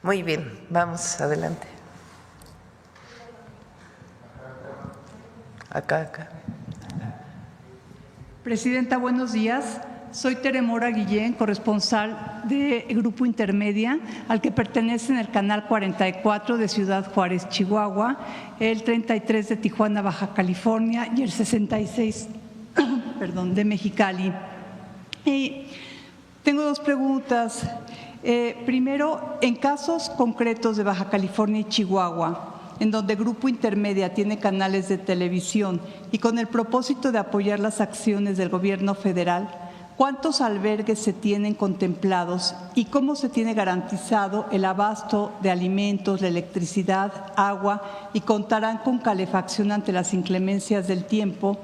Muy bien, vamos adelante. Acá. Presidenta, buenos días. Soy Teremora Guillén, corresponsal de Grupo Intermedia, al que pertenecen el Canal 44 de Ciudad Juárez, Chihuahua, el 33 de Tijuana, Baja California y el 66 de Mexicali. Tengo dos preguntas. Primero, en casos concretos de Baja California y Chihuahua, en donde Grupo Intermedia tiene canales de televisión y con el propósito de apoyar las acciones del gobierno federal, ¿cuántos albergues se tienen contemplados y cómo se tiene garantizado el abasto de alimentos, de electricidad, agua y contarán con calefacción ante las inclemencias del tiempo?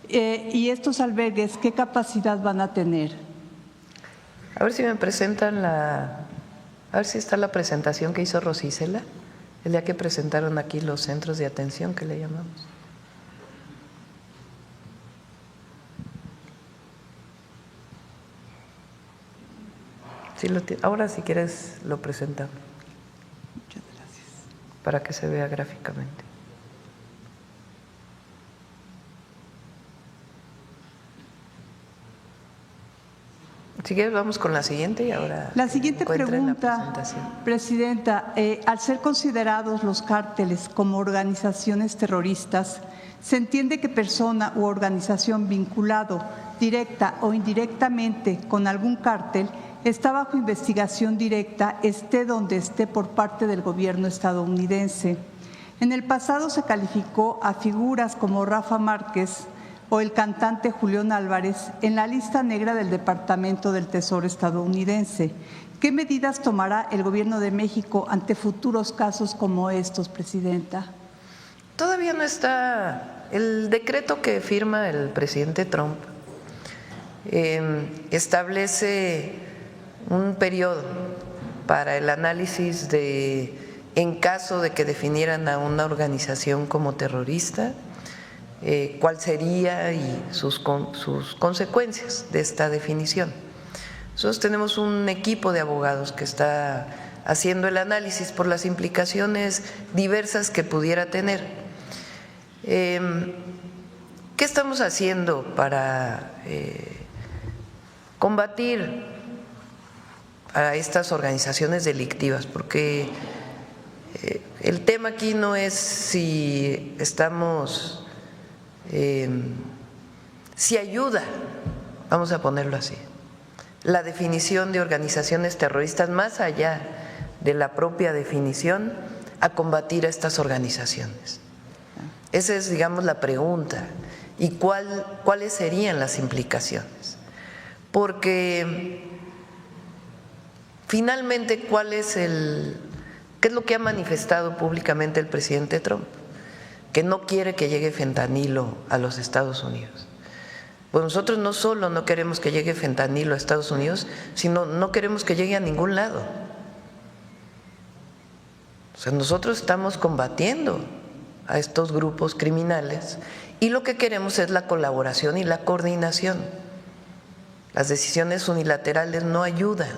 Y estos albergues, ¿qué capacidad van a tener? A ver si me presentan a ver si está la presentación que hizo Rosicela el día que presentaron aquí los centros de atención que le llamamos. Sí, ahora si quieres lo presentamos. Muchas gracias. Para que se vea gráficamente. Si quieres vamos con la siguiente y ahora… La siguiente pregunta, Presidenta, al ser considerados los cárteles como organizaciones terroristas, ¿se entiende que persona u organización vinculado directa o indirectamente con algún cártel está bajo investigación directa, esté donde esté, por parte del gobierno estadounidense? En el pasado se calificó a figuras como Rafa Márquez o el cantante Julián Álvarez en la lista negra del Departamento del Tesoro estadounidense. ¿Qué medidas tomará el Gobierno de México ante futuros casos como estos, Presidenta? Todavía no está el decreto que firma el presidente Trump. Establece un periodo para el análisis de, en caso de que definieran a una organización como terrorista, cuál sería y sus consecuencias de esta definición. Nosotros tenemos un equipo de abogados que está haciendo el análisis por las implicaciones diversas que pudiera tener. ¿Qué estamos haciendo para combatir a estas organizaciones delictivas? Porque el tema aquí no es si estamos… si ayuda, vamos a ponerlo así, la definición de organizaciones terroristas más allá de la propia definición a combatir a estas organizaciones. Esa es, digamos, la pregunta. ¿Y cuáles serían las implicaciones? Porque finalmente, ¿qué es lo que ha manifestado públicamente el presidente Trump? Que no quiere que llegue fentanilo a los Estados Unidos. Pues nosotros no solo no queremos que llegue fentanilo a Estados Unidos, sino no queremos que llegue a ningún lado. O sea, nosotros estamos combatiendo a estos grupos criminales y lo que queremos es la colaboración y la coordinación. Las decisiones unilaterales no ayudan,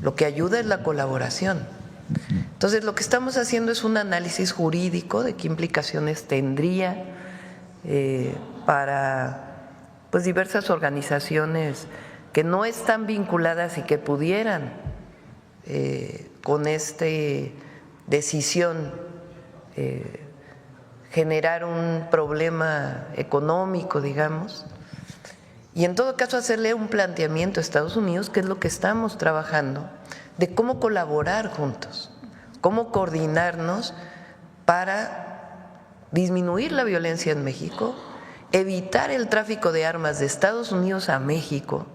lo que ayuda es la colaboración. Entonces, lo que estamos haciendo es un análisis jurídico de qué implicaciones tendría para pues diversas organizaciones que no están vinculadas y que pudieran con esta decisión generar un problema económico, digamos, y en todo caso hacerle un planteamiento a Estados Unidos, que es lo que estamos trabajando, de cómo colaborar juntos, cómo coordinarnos para disminuir la violencia en México, evitar el tráfico de armas de Estados Unidos a México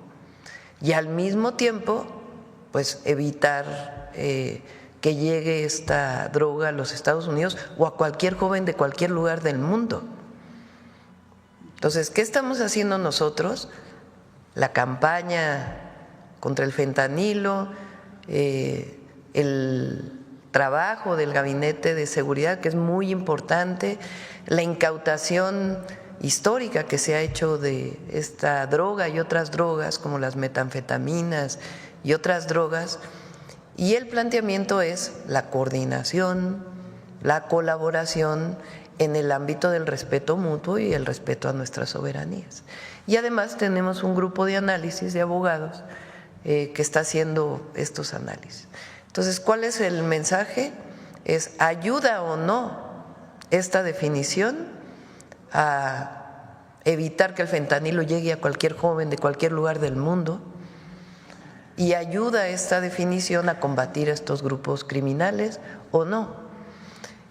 y al mismo tiempo pues evitar que llegue esta droga a los Estados Unidos o a cualquier joven de cualquier lugar del mundo. Entonces, ¿qué estamos haciendo nosotros? La campaña contra el fentanilo, el trabajo del Gabinete de Seguridad, que es muy importante, la incautación histórica que se ha hecho de esta droga y otras drogas como las metanfetaminas y otras drogas, Y el planteamiento es la coordinación, la colaboración en el ámbito del respeto mutuo y el respeto a nuestras soberanías. Y además tenemos un grupo de análisis de abogados que está haciendo estos análisis. Entonces, ¿cuál es el mensaje? Es ¿ayuda o no esta definición a evitar que el fentanilo llegue a cualquier joven de cualquier lugar del mundo? ¿Y ayuda esta definición a combatir a estos grupos criminales o no?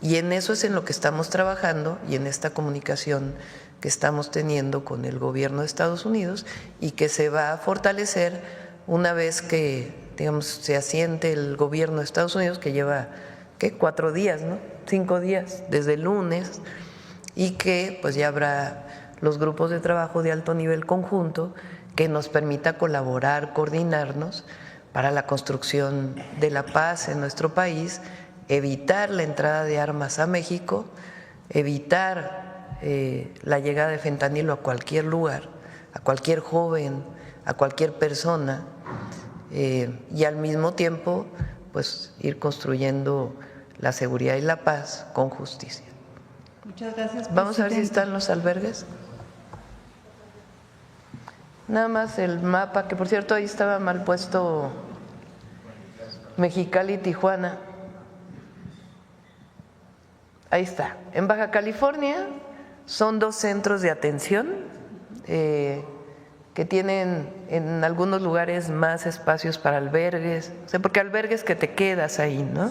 Y en eso es en lo que estamos trabajando y en esta comunicación que estamos teniendo con el gobierno de Estados Unidos y que se va a fortalecer una vez que, digamos, se asiente el gobierno de Estados Unidos, que lleva, ¿qué? 4 días, ¿no? 5 días, desde el lunes, y que pues ya habrá los grupos de trabajo de alto nivel conjunto que nos permita colaborar, coordinarnos para la construcción de la paz en nuestro país, evitar la entrada de armas a México, evitar la llegada de fentanilo a cualquier lugar, a cualquier joven, a cualquier persona, y al mismo tiempo pues ir construyendo la seguridad y la paz con justicia. Muchas gracias, Vamos a ver si están los albergues. Nada más el mapa, que por cierto ahí estaba mal puesto Mexicali y Tijuana. Ahí está. En Baja California son 2 centros de atención que tienen en algunos lugares más espacios para albergues, o sea, porque albergues que te quedas ahí, ¿no?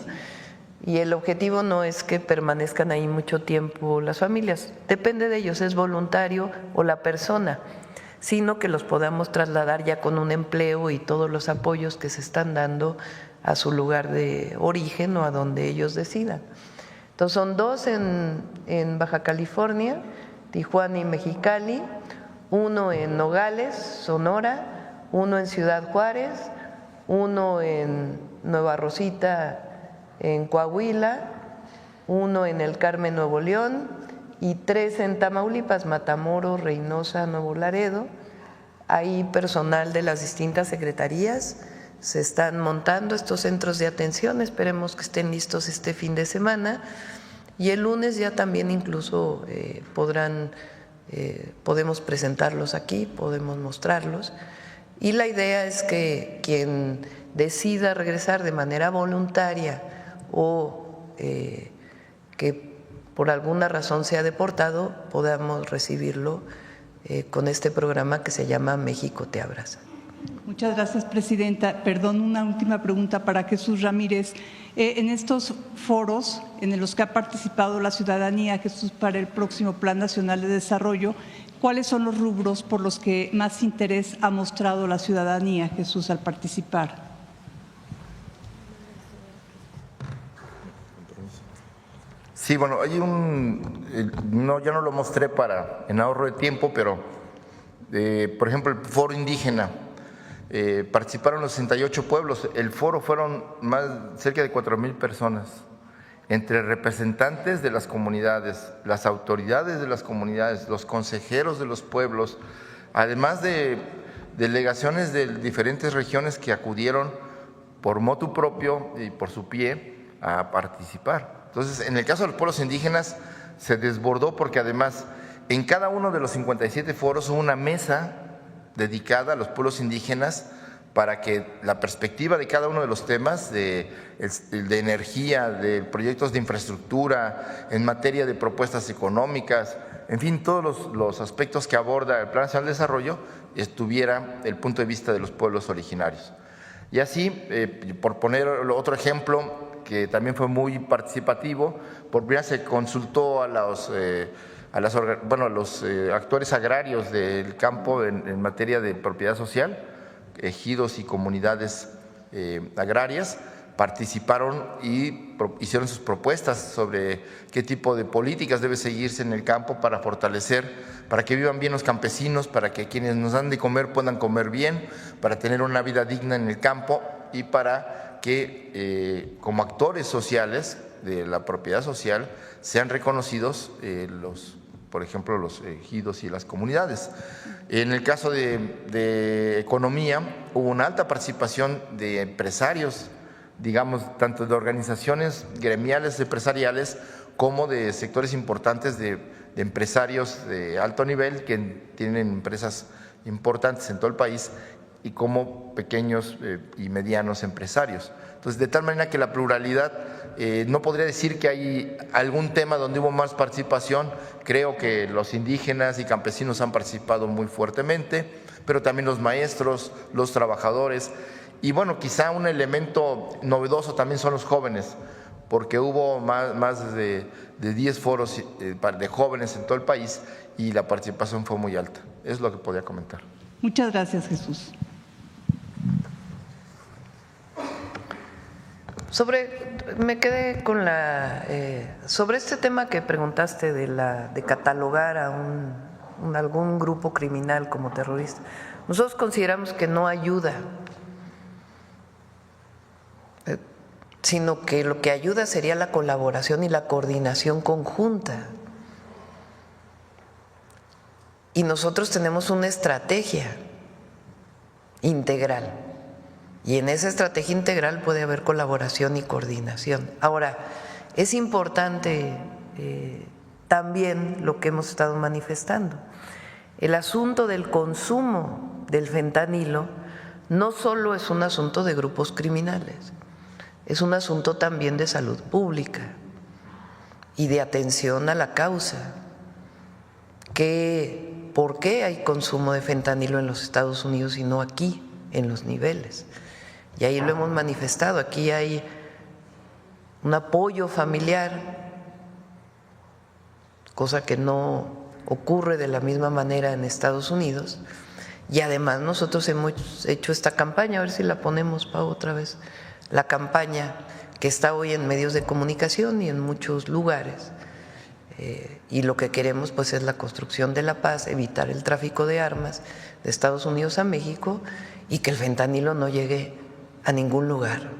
Y el objetivo no es que permanezcan ahí mucho tiempo las familias, depende de ellos, es voluntario o la persona, sino que los podamos trasladar ya con un empleo y todos los apoyos que se están dando a su lugar de origen o a donde ellos decidan. Entonces son 2 en Baja California, Tijuana y Mexicali, 1 en Nogales, Sonora, 1 en Ciudad Juárez, 1 en Nueva Rosita, en Coahuila, 1 en El Carmen, Nuevo León, y 3 en Tamaulipas, Matamoros, Reynosa, Nuevo Laredo. Hay personal de las distintas secretarías, se están montando estos centros de atención, esperemos que estén listos este fin de semana, y el lunes ya también incluso podemos presentarlos aquí, podemos mostrarlos, y la idea es que quien decida regresar de manera voluntaria o que por alguna razón sea deportado, podamos recibirlo con este programa que se llama México te abraza. Muchas gracias, presidenta. Perdón, una última pregunta para Jesús Ramírez. En estos foros en los que ha participado la ciudadanía, Jesús, para el próximo Plan Nacional de Desarrollo, ¿cuáles son los rubros por los que más interés ha mostrado la ciudadanía, Jesús, al participar? Sí, bueno, hay ya no lo mostré en ahorro de tiempo, pero por ejemplo el foro indígena, participaron los 68 pueblos, el foro fueron cerca de 4,000 personas, entre representantes de las comunidades, las autoridades de las comunidades, los consejeros de los pueblos, además de delegaciones de diferentes regiones que acudieron por motu propio y por su pie a participar. Entonces, en el caso de los pueblos indígenas se desbordó porque además en cada uno de los 57 foros hubo una mesa dedicada a los pueblos indígenas para que la perspectiva de cada uno de los temas de energía, de proyectos de infraestructura, en materia de propuestas económicas, en fin, todos los aspectos que aborda el Plan Nacional de Desarrollo, estuviera el punto de vista de los pueblos originarios. Y así, por poner otro ejemplo, que también fue muy participativo, por primera vez se consultó a los actores agrarios del campo en materia de propiedad social, ejidos y comunidades agrarias, participaron y hicieron sus propuestas sobre qué tipo de políticas debe seguirse en el campo para fortalecer, para que vivan bien los campesinos, para que quienes nos dan de comer puedan comer bien, para tener una vida digna en el campo y para que como actores sociales de la propiedad social sean reconocidos por ejemplo, los ejidos y las comunidades. En el caso de economía, hubo una alta participación de empresarios digamos, tanto de organizaciones gremiales, empresariales, como de sectores importantes de empresarios de alto nivel que tienen empresas importantes en todo el país y como pequeños y medianos empresarios. Entonces, de tal manera que la pluralidad, no podría decir que hay algún tema donde hubo más participación. Creo que los indígenas y campesinos han participado muy fuertemente, pero también los maestros, los trabajadores. Y bueno, quizá un elemento novedoso también son los jóvenes, porque hubo más de 10 foros de jóvenes en todo el país y la participación fue muy alta. Es lo que podía comentar. Muchas gracias, Jesús. Me quedé con sobre este tema que preguntaste de catalogar a algún grupo criminal como terrorista. Nosotros consideramos que no ayuda, sino que lo que ayuda sería la colaboración y la coordinación conjunta. Y nosotros tenemos una estrategia integral. Y en esa estrategia integral puede haber colaboración y coordinación. Ahora, es importante también lo que hemos estado manifestando. El asunto del consumo del fentanilo no solo es un asunto de grupos criminales, es un asunto también de salud pública y de atención a la causa. ¿Por qué hay consumo de fentanilo en los Estados Unidos y no aquí, en los niveles? Y ahí lo hemos manifestado, aquí hay un apoyo familiar, cosa que no ocurre de la misma manera en Estados Unidos. Y además nosotros hemos hecho esta campaña, a ver si la ponemos, Pau, otra vez, la campaña que está hoy en medios de comunicación y en muchos lugares. Y lo que queremos pues es la construcción de la paz, evitar el tráfico de armas de Estados Unidos a México y que el fentanilo no llegue a ningún lugar,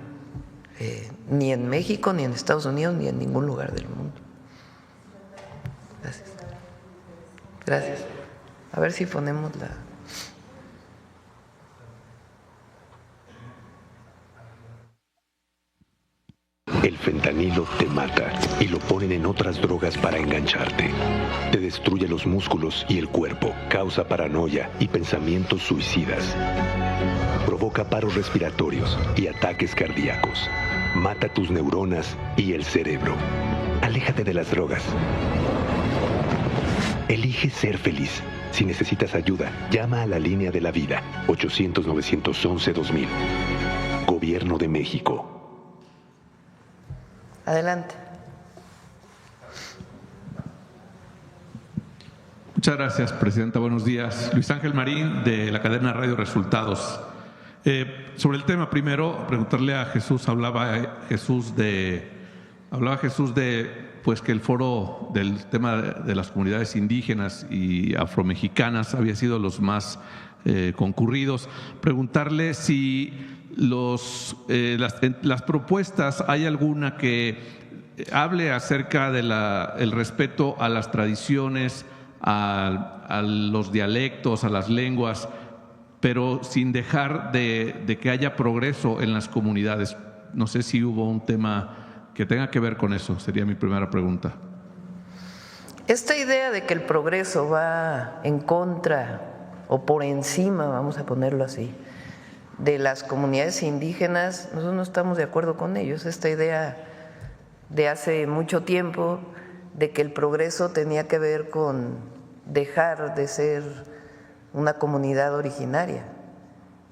ni en México, ni en Estados Unidos, ni en ningún lugar del mundo. Gracias. Gracias. A ver si ponemos la… El fentanilo te mata y lo ponen en otras drogas para engancharte. Te destruye los músculos y el cuerpo, causa paranoia y pensamientos suicidas. Provoca paros respiratorios y ataques cardíacos. Mata tus neuronas y el cerebro. Aléjate de las drogas. Elige ser feliz. Si necesitas ayuda, llama a la línea de la vida, 800-911-2000. Gobierno de México. Adelante. Muchas gracias, Presidenta. Buenos días. Luis Ángel Marín, de la cadena Radio Resultados. Sobre el tema, primero, preguntarle a Jesús, hablaba Jesús de pues que el foro del tema de las comunidades indígenas y afromexicanas había sido los más concurridos. Preguntarle si las propuestas, ¿hay alguna que hable acerca del respeto a las tradiciones, a los dialectos, a las lenguas, pero sin dejar de que haya progreso en las comunidades? No sé si hubo un tema que tenga que ver con eso, sería mi primera pregunta. Esta idea de que el progreso va en contra o por encima, vamos a ponerlo así, de las comunidades indígenas, nosotros no estamos de acuerdo con ellos. Esta idea de hace mucho tiempo de que el progreso tenía que ver con dejar de ser una comunidad originaria,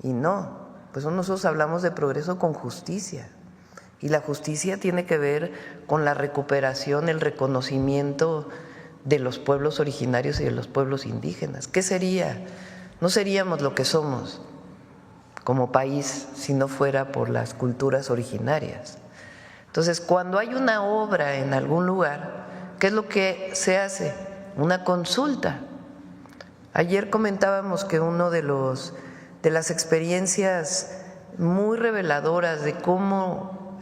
y no, pues nosotros hablamos de progreso con justicia, y la justicia tiene que ver con la recuperación, el reconocimiento de los pueblos originarios y de los pueblos indígenas. ¿Qué sería? No seríamos lo que somos como país si no fuera por las culturas originarias. Entonces, cuando hay una obra en algún lugar, ¿qué es lo que se hace? Una consulta. Ayer comentábamos que uno de las experiencias muy reveladoras de cómo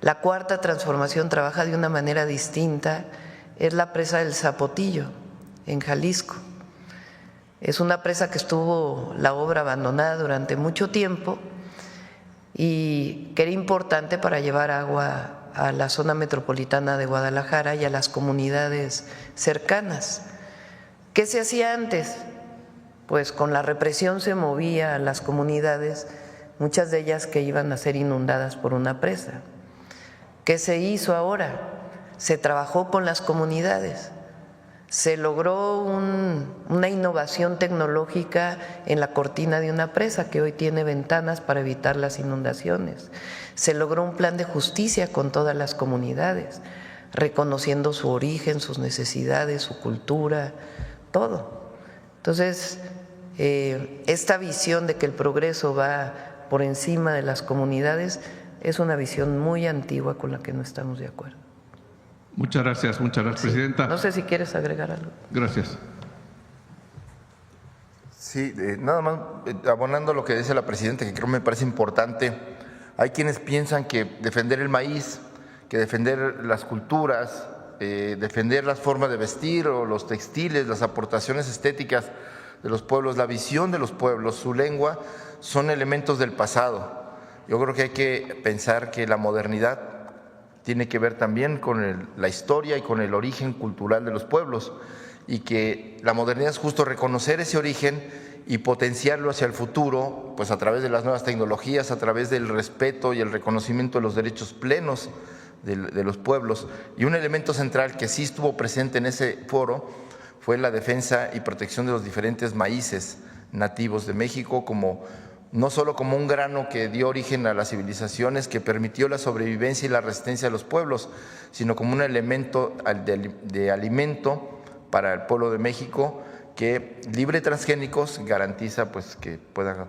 la Cuarta Transformación trabaja de una manera distinta es la presa del Zapotillo, en Jalisco. Es una presa que estuvo la obra abandonada durante mucho tiempo y que era importante para llevar agua a la zona metropolitana de Guadalajara y a las comunidades cercanas. ¿Qué se hacía antes? Pues con la represión se movía a las comunidades, muchas de ellas que iban a ser inundadas por una presa. ¿Qué se hizo ahora? Se trabajó con las comunidades, se logró una innovación tecnológica en la cortina de una presa que hoy tiene ventanas para evitar las inundaciones. Se logró un plan de justicia con todas las comunidades, reconociendo su origen, sus necesidades, su cultura, todo. Entonces, esta visión de que el progreso va por encima de las comunidades es una visión muy antigua con la que no estamos de acuerdo. Muchas gracias, Presidenta. No sé si quieres agregar algo. Gracias. Sí, nada más abonando lo que dice la Presidenta, que creo me parece importante. Hay quienes piensan que defender el maíz, que defender las culturas, defender las formas de vestir o los textiles, las aportaciones estéticas de los pueblos, la visión de los pueblos, su lengua, son elementos del pasado. Yo creo que hay que pensar que la modernidad tiene que ver también con la historia y con el origen cultural de los pueblos, y que la modernidad es justo reconocer ese origen y potenciarlo hacia el futuro, pues a través de las nuevas tecnologías, a través del respeto y el reconocimiento de los derechos plenos de los pueblos. Y un elemento central que sí estuvo presente en ese foro fue la defensa y protección de los diferentes maíces nativos de México, no solo como un grano que dio origen a las civilizaciones, que permitió la sobrevivencia y la resistencia de los pueblos, sino como un elemento de alimento para el pueblo de México que, libre de transgénicos, garantiza pues que pueda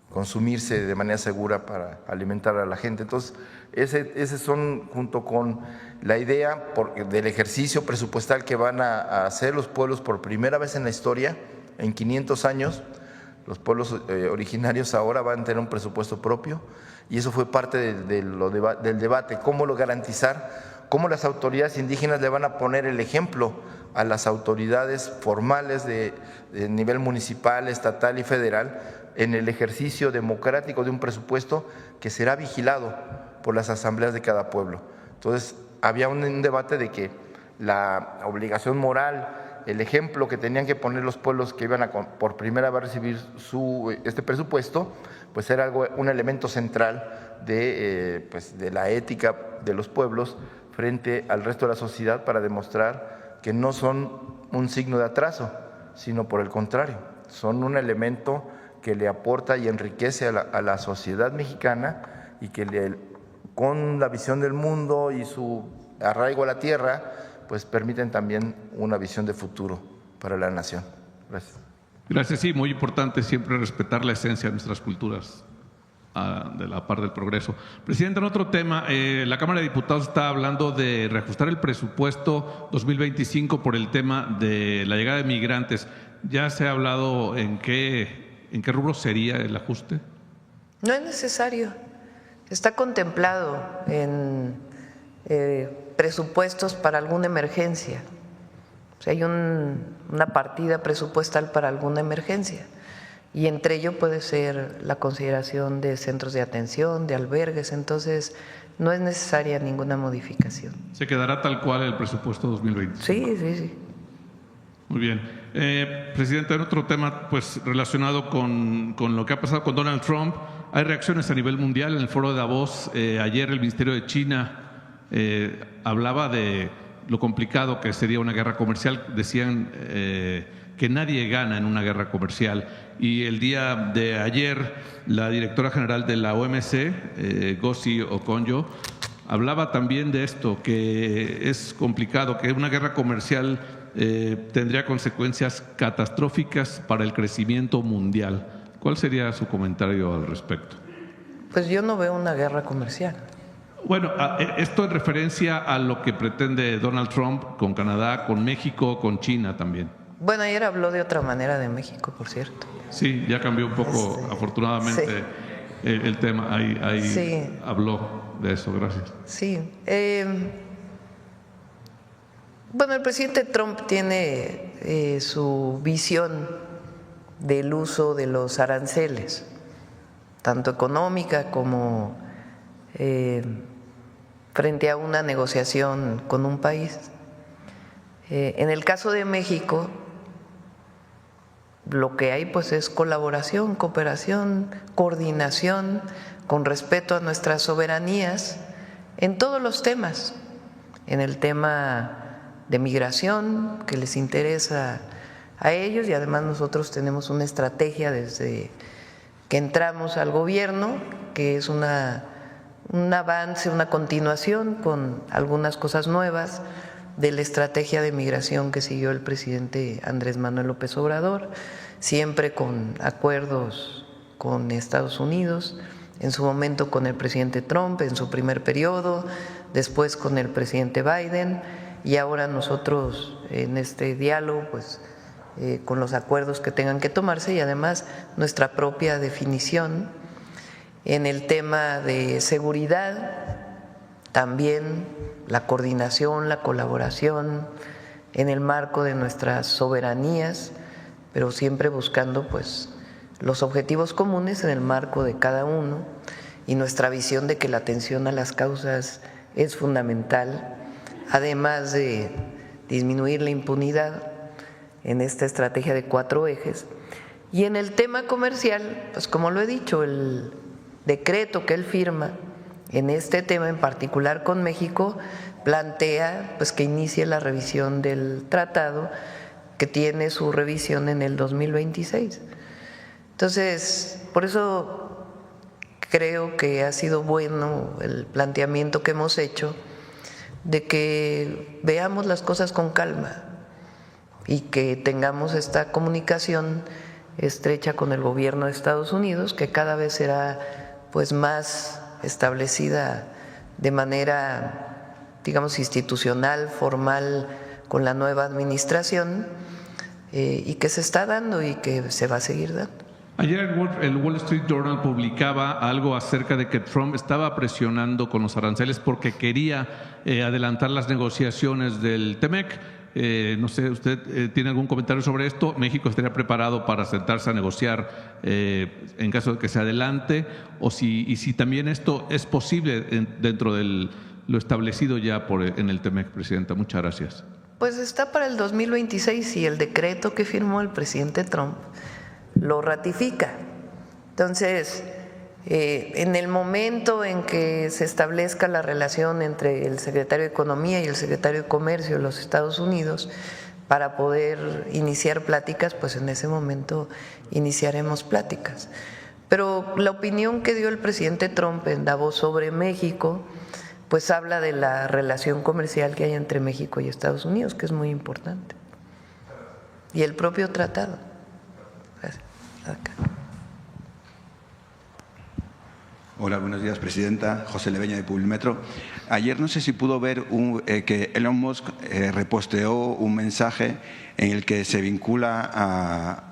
consumirse de manera segura para alimentar a la gente. Entonces, ese son, junto con la idea del ejercicio presupuestal que van a hacer los pueblos por primera vez en la historia, en 500 años, los pueblos originarios ahora van a tener un presupuesto propio, y eso fue parte del debate, cómo lo garantizar, cómo las autoridades indígenas le van a poner el ejemplo a las autoridades formales de nivel municipal, estatal y federal en el ejercicio democrático de un presupuesto que será vigilado por las asambleas de cada pueblo. Entonces, había un debate de que la obligación moral, el ejemplo que tenían que poner los pueblos que iban a por primera vez recibir este presupuesto, pues era un elemento central de la ética de los pueblos frente al resto de la sociedad, para demostrar que no son un signo de atraso, sino por el contrario, son un elemento que le aporta y enriquece a la sociedad mexicana, y que con la visión del mundo y su arraigo a la tierra, pues permiten también una visión de futuro para la nación. Gracias. Gracias, sí, muy importante siempre respetar la esencia de nuestras culturas, de la par del progreso. Presidente, en otro tema, la Cámara de Diputados está hablando de reajustar el presupuesto 2025 por el tema de la llegada de migrantes. ¿Ya se ha hablado en qué rubro sería el ajuste? No es necesario. Está contemplado en presupuestos para alguna emergencia. O sea, hay una partida presupuestal para alguna emergencia, y entre ello puede ser la consideración de centros de atención, de albergues. Entonces, no es necesaria ninguna modificación. ¿Se quedará tal cual el presupuesto 2025? Sí. Muy bien. Presidente, en otro tema pues relacionado con lo que ha pasado con Donald Trump, hay reacciones a nivel mundial. En el foro de Davos, ayer el Ministerio de China hablaba de lo complicado que sería una guerra comercial. Decían que nadie gana en una guerra comercial. Y el día de ayer, la directora general de la OMC, Ngozi Okonjo, hablaba también de esto, que es complicado, que una guerra comercial tendría consecuencias catastróficas para el crecimiento mundial. ¿Cuál sería su comentario al respecto? Pues yo no veo una guerra comercial. Bueno, esto en referencia a lo que pretende Donald Trump con Canadá, con México, con China también. Bueno, ayer habló de otra manera de México, por cierto. Sí, ya cambió un poco, afortunadamente, sí, el tema. Ahí sí habló de eso, gracias. Sí. Bueno, el presidente Trump tiene su visión del uso de los aranceles. tanto económica como frente a una negociación con un país. En el caso de México, lo que hay pues es colaboración, cooperación, coordinación con respeto a nuestras soberanías en todos los temas, en el tema de migración que les interesa a ellos, y además nosotros tenemos una estrategia desde que entramos al gobierno que es un avance, una continuación con algunas cosas nuevas de la estrategia de migración que siguió el presidente Andrés Manuel López Obrador, siempre con acuerdos con Estados Unidos, en su momento con el presidente Trump en su primer periodo, después con el presidente Biden, y ahora nosotros en este diálogo pues con los acuerdos que tengan que tomarse, y además nuestra propia definición en el tema de seguridad, también la coordinación, la colaboración en el marco de nuestras soberanías, pero siempre buscando pues los objetivos comunes en el marco de cada uno, y nuestra visión de que la atención a las causas es fundamental, además de disminuir la impunidad en esta estrategia de 4 ejes. Y en el tema comercial, pues como lo he dicho, el decreto que él firma en este tema en particular con México plantea pues que inicie la revisión del tratado, que tiene su revisión en el 2026. Entonces, por eso creo que ha sido bueno el planteamiento que hemos hecho de que veamos las cosas con calma y que tengamos esta comunicación estrecha con el gobierno de Estados Unidos, que cada vez será pues más establecida de manera, digamos, institucional, formal, con la nueva administración, y que se está dando y que se va a seguir dando. Ayer el Wall Street Journal publicaba algo acerca de que Trump estaba presionando con los aranceles porque quería adelantar las negociaciones del TEMEC. No sé, ¿usted tiene algún comentario sobre esto? ¿México estaría preparado para sentarse a negociar en caso de que se adelante? Y si también esto es posible dentro de lo establecido ya en el TEMEC, Presidenta. Muchas gracias. Pues está para el 2026 y el decreto que firmó el presidente Trump lo ratifica. Entonces, en el momento en que se establezca la relación entre el secretario de Economía y el secretario de Comercio de los Estados Unidos para poder iniciar pláticas, pues en ese momento iniciaremos pláticas. Pero la opinión que dio el presidente Trump en Davos sobre México, pues habla de la relación comercial que hay entre México y Estados Unidos, que es muy importante. Y el propio tratado. Gracias. Acá. Hola, buenos días, Presidenta. José Leveña, de Publimetro. Ayer no sé si pudo ver que Elon Musk reposteó un mensaje en el que se vincula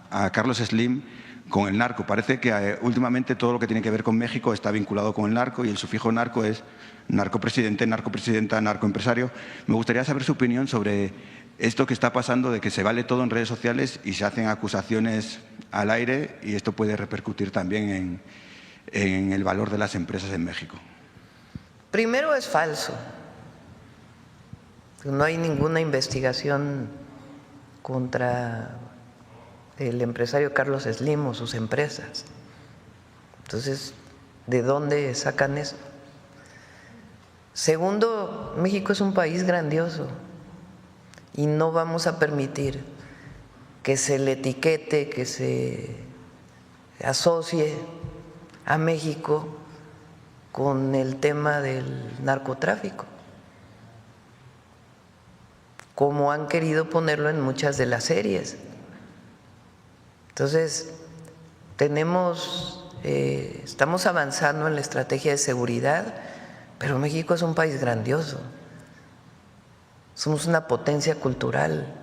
a Carlos Slim con el narco. Parece que últimamente todo lo que tiene que ver con México está vinculado con el narco, y el sufijo narco es narcopresidente, narcopresidenta, narcoempresario. Me gustaría saber su opinión sobre esto que está pasando, de que se vale todo en redes sociales y se hacen acusaciones al aire, y esto puede repercutir también en el valor de las empresas en México. Primero, es falso. No hay ninguna investigación contra el empresario Carlos Slim o sus empresas. Entonces, ¿de dónde sacan eso? Segundo, México es un país grandioso y no vamos a permitir que se le etiquete, que se asocie a México con el tema del narcotráfico, como han querido ponerlo en muchas de las series. Entonces, estamos avanzando en la estrategia de seguridad, pero México es un país grandioso. Somos una potencia cultural.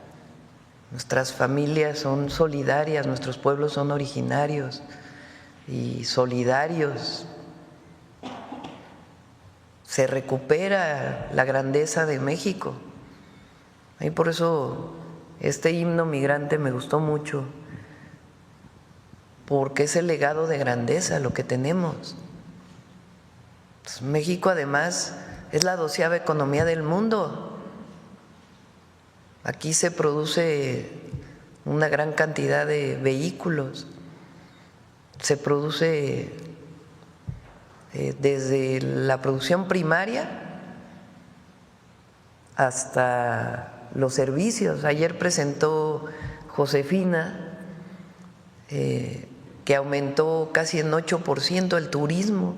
Nuestras familias son solidarias, nuestros pueblos son originarios y solidarios. Se recupera la grandeza de México. Y por eso este himno migrante me gustó mucho, porque es el legado de grandeza lo que tenemos. Pues México además es la 12ª economía del mundo. Aquí se produce una gran cantidad de vehículos, se produce desde la producción primaria hasta los servicios. Ayer presentó Josefina que aumentó casi en 8% el turismo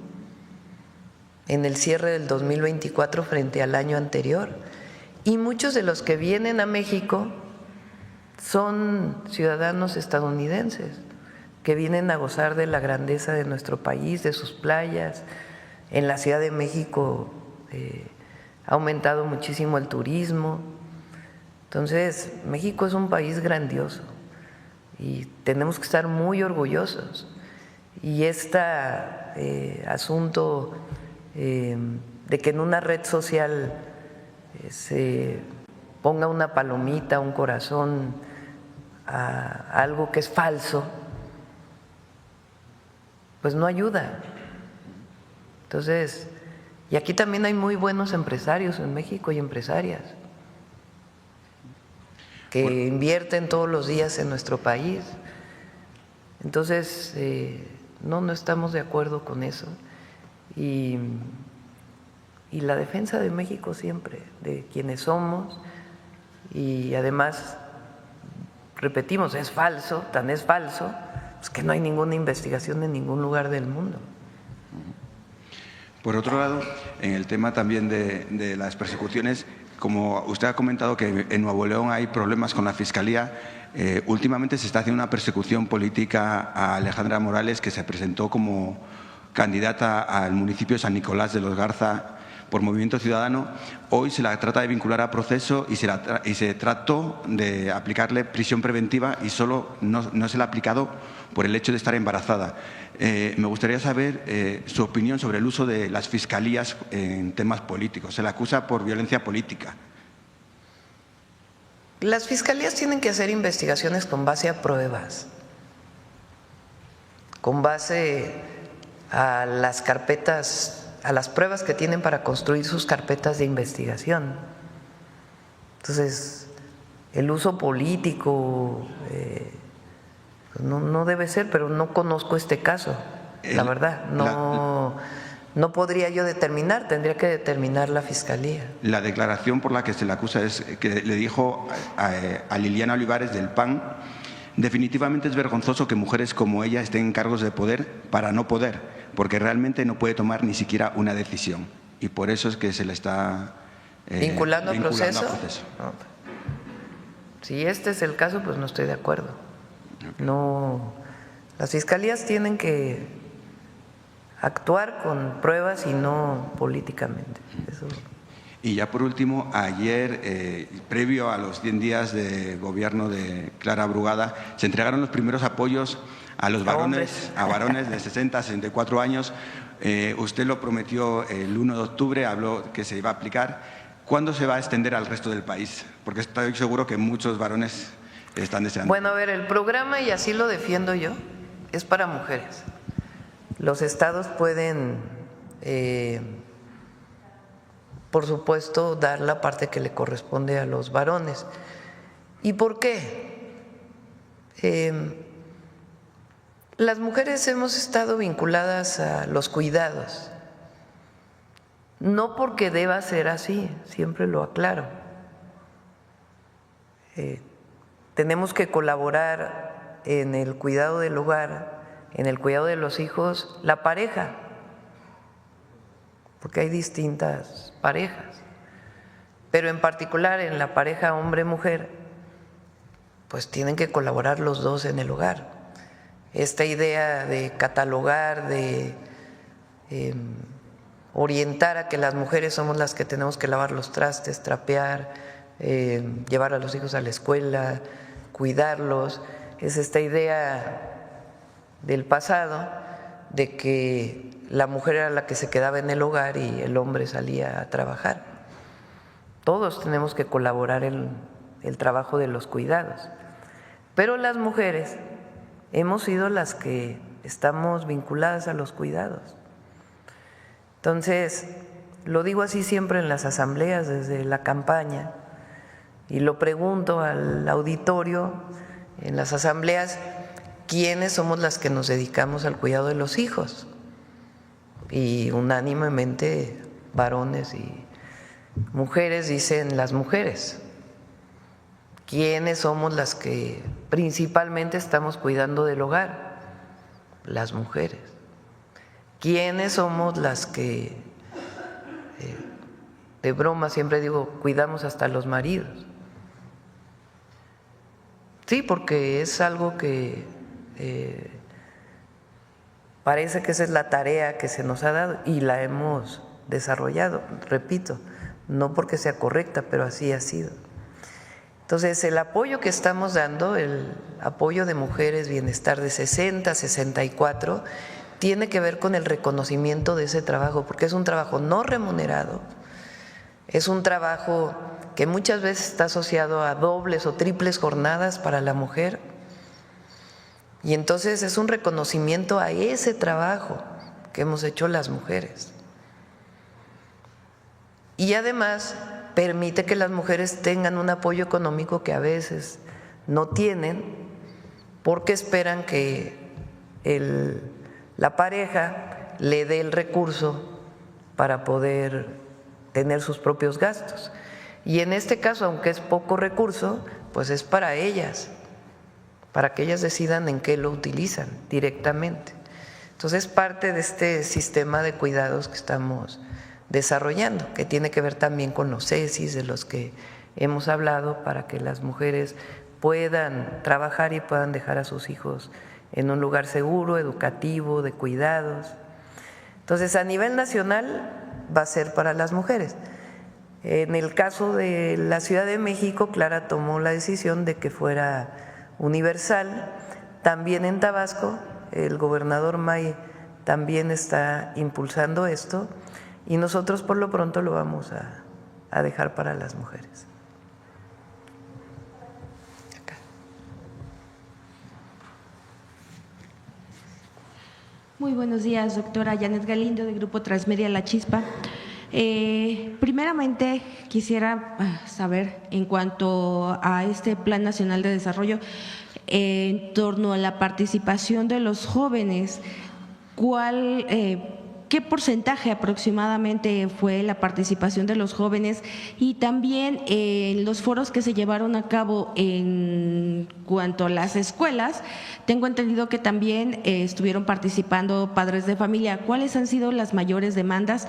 en el cierre del 2024 frente al año anterior. Y muchos de los que vienen a México son ciudadanos estadounidenses que vienen a gozar de la grandeza de nuestro país, de sus playas. En la Ciudad de México ha aumentado muchísimo el turismo. Entonces, México es un país grandioso y tenemos que estar muy orgullosos. Y este asunto de que en una red social se ponga una palomita, un corazón a algo que es falso, pues no ayuda. Entonces, y aquí también hay muy buenos empresarios en México y empresarias que invierten todos los días en nuestro país. Entonces, no estamos de acuerdo con eso. Y la defensa de México siempre, de quienes somos, y además, repetimos, es falso, tan es falso, pues que no hay ninguna investigación en ningún lugar del mundo. Por otro lado, en el tema también de las persecuciones, como usted ha comentado que en Nuevo León hay problemas con la Fiscalía, últimamente se está haciendo una persecución política a Alejandra Morales, que se presentó como candidata al municipio de San Nicolás de los Garza por Movimiento Ciudadano. Hoy se la trata de vincular a proceso y se trató de aplicarle prisión preventiva y solo no se le ha aplicado por el hecho de estar embarazada. Me gustaría saber su opinión sobre el uso de las fiscalías en temas políticos. Se la acusa por violencia política. Las fiscalías tienen que hacer investigaciones con base a pruebas, con base a las carpetas, a las pruebas que tienen para construir sus carpetas de investigación. Entonces, el uso político no debe ser, pero no conozco este caso, la verdad. No podría yo determinar, tendría que determinar la Fiscalía. La declaración por la que se le acusa es que le dijo a Liliana Olivares del PAN: definitivamente es vergonzoso que mujeres como ella estén en cargos de poder para no poder, porque realmente no puede tomar ni siquiera una decisión. Y por eso es que se le está vinculando a proceso. No. Si este es el caso, pues no estoy de acuerdo. No, las fiscalías tienen que actuar con pruebas y no políticamente. Eso. Y ya por último, ayer, previo a los 100 días de gobierno de Clara Brugada, se entregaron los primeros apoyos a los varones, de 60 a 64 años. Usted lo prometió el 1 de octubre, habló que se iba a aplicar. ¿Cuándo se va a extender al resto del país? Porque estoy seguro que muchos varones están deseando. Bueno, a ver, el programa, y así lo defiendo yo, es para mujeres. Los estados pueden, por supuesto, dar la parte que le corresponde a los varones. ¿Y por qué? Las mujeres hemos estado vinculadas a los cuidados, no porque deba ser así, siempre lo aclaro. Tenemos que colaborar en el cuidado del hogar, en el cuidado de los hijos, la pareja, porque hay distintas parejas, pero en particular en la pareja hombre-mujer, pues tienen que colaborar los dos en el hogar. Esta idea de catalogar, de orientar a que las mujeres somos las que tenemos que lavar los trastes, trapear, llevar a los hijos a la escuela, cuidarlos, es esta idea del pasado de que la mujer era la que se quedaba en el hogar y el hombre salía a trabajar. Todos tenemos que colaborar en el trabajo de los cuidados, pero las mujeres hemos sido las que estamos vinculadas a los cuidados. Entonces, lo digo así siempre en las asambleas desde la campaña y lo pregunto al auditorio en las asambleas, ¿quiénes somos las que nos dedicamos al cuidado de los hijos? Y unánimemente varones y mujeres dicen las mujeres. ¿Quiénes somos las que principalmente estamos cuidando del hogar? Las mujeres. ¿Quiénes somos las que, de broma siempre digo, cuidamos hasta los maridos? Sí, porque es algo que parece que esa es la tarea que se nos ha dado y la hemos desarrollado, repito, no porque sea correcta, pero así ha sido. Entonces, el apoyo que estamos dando, el apoyo de Mujeres Bienestar de 60 a 64, tiene que ver con el reconocimiento de ese trabajo, porque es un trabajo no remunerado, es un trabajo que muchas veces está asociado a dobles o triples jornadas para la mujer, y entonces es un reconocimiento a ese trabajo que hemos hecho las mujeres. Y además permite que las mujeres tengan un apoyo económico que a veces no tienen porque esperan que la pareja le dé el recurso para poder tener sus propios gastos. Y en este caso, aunque es poco recurso, pues es para ellas, para que ellas decidan en qué lo utilizan directamente. Entonces, parte de este sistema de cuidados que estamos desarrollando, que tiene que ver también con los CESIs de los que hemos hablado, para que las mujeres puedan trabajar y puedan dejar a sus hijos en un lugar seguro, educativo, de cuidados. Entonces, a nivel nacional va a ser para las mujeres. En el caso de la Ciudad de México, Clara tomó la decisión de que fuera universal. También en Tabasco, el gobernador May también está impulsando esto, y nosotros por lo pronto lo vamos a dejar para las mujeres. Acá. Muy buenos días, doctora Janet Galindo, de Grupo Transmedia La Chispa. Primeramente, quisiera saber, en cuanto a este Plan Nacional de Desarrollo, en torno a la participación de los jóvenes, ¿qué porcentaje aproximadamente fue la participación de los jóvenes? Y también en los foros que se llevaron a cabo en cuanto a las escuelas, tengo entendido que también estuvieron participando padres de familia. ¿Cuáles han sido las mayores demandas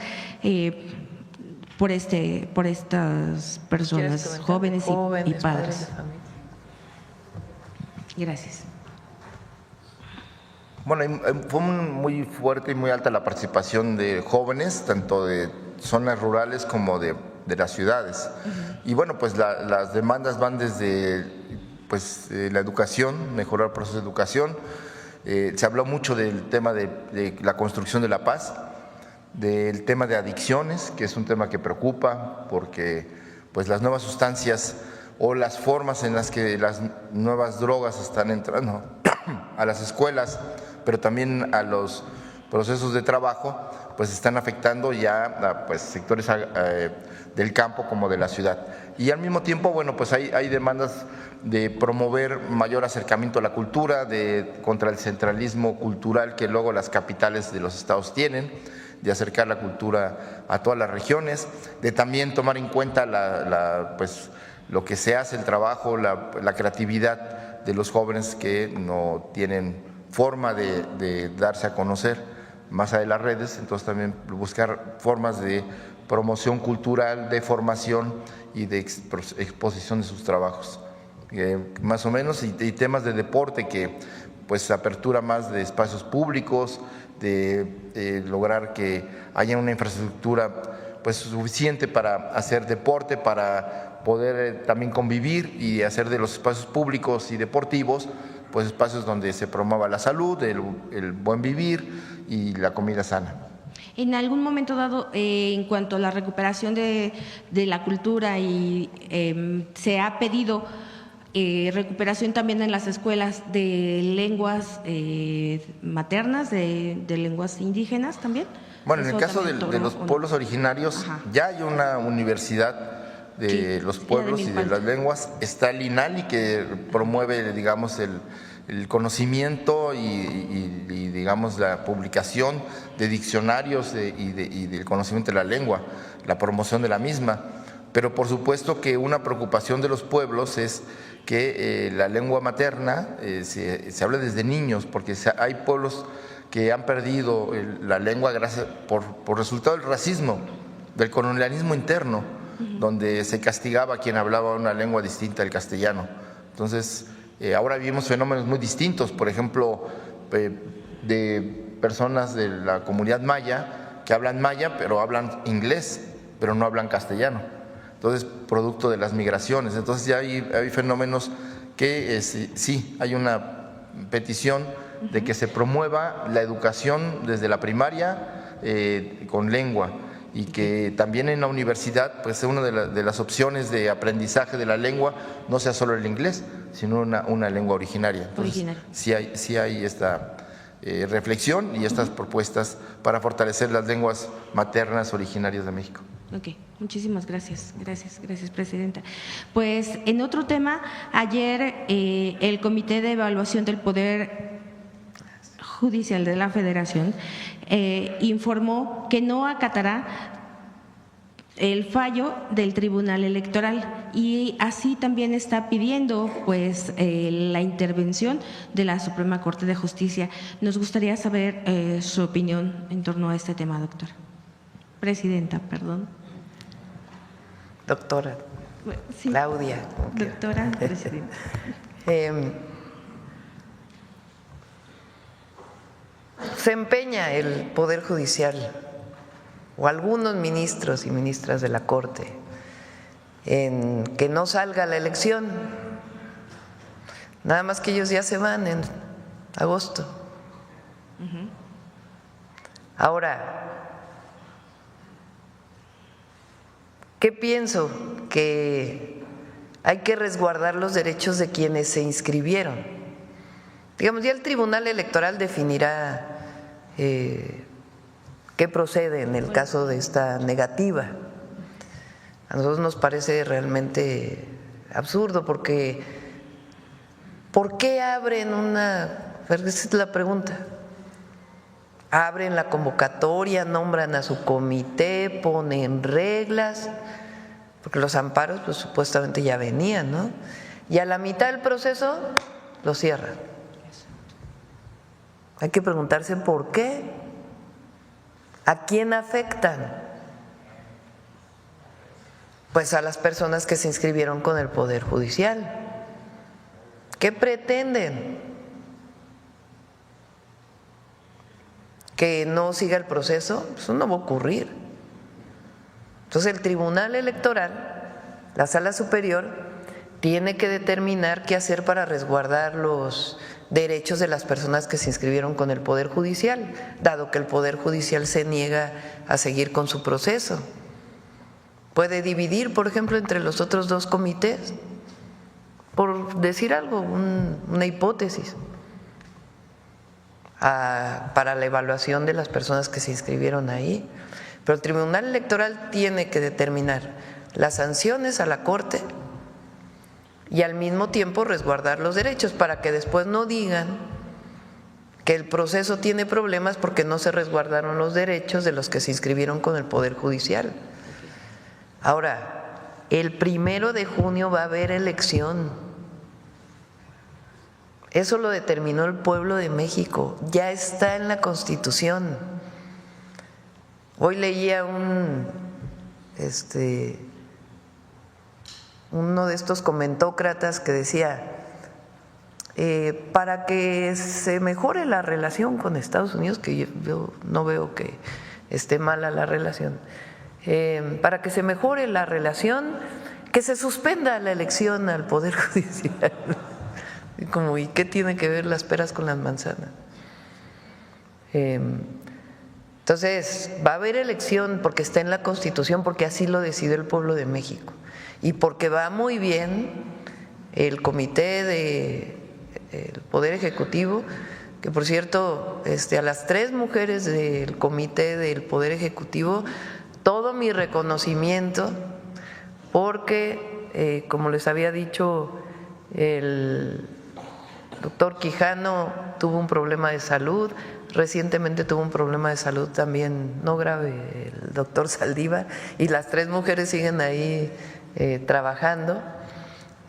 por estas personas, jóvenes y padres? Gracias. Bueno, fue muy fuerte y muy alta la participación de jóvenes, tanto de zonas rurales como de las ciudades. Y bueno, pues las demandas van desde la educación, mejorar el proceso de educación. Se habló mucho del tema de la construcción de la paz, del tema de adicciones, que es un tema que preocupa porque pues las nuevas sustancias o las formas en las que las nuevas drogas están entrando a las escuelas, pero también a los procesos de trabajo, pues están afectando ya a sectores del campo como de la ciudad. Y al mismo tiempo, bueno, pues hay demandas de promover mayor acercamiento a la cultura, contra el centralismo cultural que luego las capitales de los estados tienen, de acercar la cultura a todas las regiones, de también tomar en cuenta lo que se hace, el trabajo, la creatividad de los jóvenes que no tienen forma de darse a conocer más allá de las redes. Entonces también buscar formas de promoción cultural, de formación y de exposición de sus trabajos, más o menos, y temas de deporte, que pues apertura más de espacios públicos, de lograr que haya una infraestructura pues suficiente para hacer deporte, para poder también convivir y hacer de los espacios públicos y deportivos pues espacios donde se promueva la salud, el buen vivir y la comida sana. En algún momento dado, en cuanto a la recuperación de la cultura, y se ha pedido recuperación también en las escuelas de lenguas maternas, de lenguas indígenas también. Bueno, en el Eso caso de también los pueblos originarios, Ajá. ya hay una universidad de Sí, los ya de pueblos y de Milpalta. las lenguas. Está el INALI, que promueve, digamos, el conocimiento y, digamos, la publicación de diccionarios y del conocimiento de la lengua, la promoción de la misma. Pero por supuesto que una preocupación de los pueblos es que la lengua materna se habla desde niños, porque hay pueblos que han perdido la lengua por resultado del racismo, del colonialismo interno, donde se castigaba a quien hablaba una lengua distinta al castellano. Entonces, ahora vivimos fenómenos muy distintos, por ejemplo, de personas de la comunidad maya que hablan maya, pero hablan inglés, pero no hablan castellano. Entonces, producto de las migraciones. Entonces, ya hay fenómenos que sí, hay una petición de que se promueva la educación desde la primaria con lengua, y que también en la universidad, pues una de las opciones de aprendizaje de la lengua no sea solo el inglés, sino una lengua originaria. Entonces, sí hay esta reflexión y estas propuestas para fortalecer las lenguas maternas originarias de México. Ok, muchísimas gracias, Presidenta. Pues en otro tema, ayer el Comité de Evaluación del Poder Judicial de la Federación informó que no acatará el fallo del Tribunal Electoral, y así también está pidiendo pues la intervención de la Suprema Corte de Justicia. Nos gustaría saber su opinión en torno a este tema, Presidenta, perdón. Doctora. Sí. Claudia. Doctora, Presidenta. Se empeña el Poder Judicial o algunos ministros y ministras de la Corte en que no salga la elección, nada más que ellos ya se van en agosto. Ahora, ¿qué pienso? Que hay que resguardar los derechos de quienes se inscribieron. Digamos, ya el Tribunal Electoral definirá qué procede en el caso de esta negativa. A nosotros nos parece realmente absurdo, porque ¿por qué abren esa es la pregunta? Abren la convocatoria, nombran a su comité, ponen reglas, porque los amparos pues supuestamente ya venían, ¿no? Y a la mitad del proceso lo cierran. Hay que preguntarse por qué, a quién afectan. Pues a las personas que se inscribieron con el Poder Judicial. ¿Qué pretenden? ¿Que no siga el proceso? Eso no va a ocurrir. Entonces el Tribunal Electoral, la Sala Superior, tiene que determinar qué hacer para resguardar los derechos de las personas que se inscribieron con el Poder Judicial, dado que el Poder Judicial se niega a seguir con su proceso. Puede dividir, por ejemplo, entre los otros dos comités, por decir algo, una hipótesis, para la evaluación de las personas que se inscribieron ahí. Pero el Tribunal Electoral tiene que determinar las sanciones a la Corte y al mismo tiempo resguardar los derechos, para que después no digan que el proceso tiene problemas porque no se resguardaron los derechos de los que se inscribieron con el Poder Judicial. Ahora, el 1 de junio va a haber elección. Eso lo determinó el pueblo de México, ya está en la Constitución. Hoy leía uno de estos comentócratas que decía, para que se mejore la relación con Estados Unidos, que yo no veo que esté mala la relación, para que se mejore la relación, que se suspenda la elección al Poder Judicial. ¿Y qué tiene que ver las peras con las manzanas? Entonces, va a haber elección porque está en la Constitución, porque así lo decidió el pueblo de México, y porque va muy bien el comité del Poder Ejecutivo, que por cierto, a las 3 mujeres del comité del Poder Ejecutivo, todo mi reconocimiento, porque, como les había dicho, el doctor Quijano tuvo un problema de salud, recientemente tuvo un problema de salud también no grave el doctor Saldívar, y las 3 mujeres siguen ahí trabajando.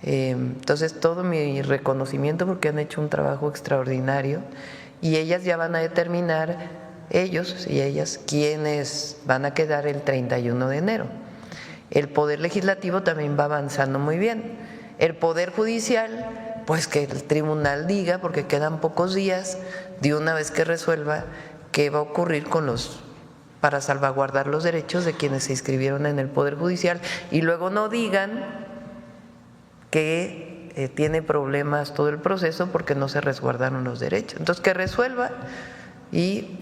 Entonces todo mi reconocimiento porque han hecho un trabajo extraordinario y ellas ya van a determinar, ellos y ellas, quiénes van a quedar el 31 de enero. El Poder Legislativo también va avanzando muy bien. El Poder Judicial, pues que el tribunal diga, porque quedan pocos días, de una vez que resuelva qué va a ocurrir para salvaguardar los derechos de quienes se inscribieron en el Poder Judicial y luego no digan que tiene problemas todo el proceso porque no se resguardaron los derechos. Entonces, que resuelva y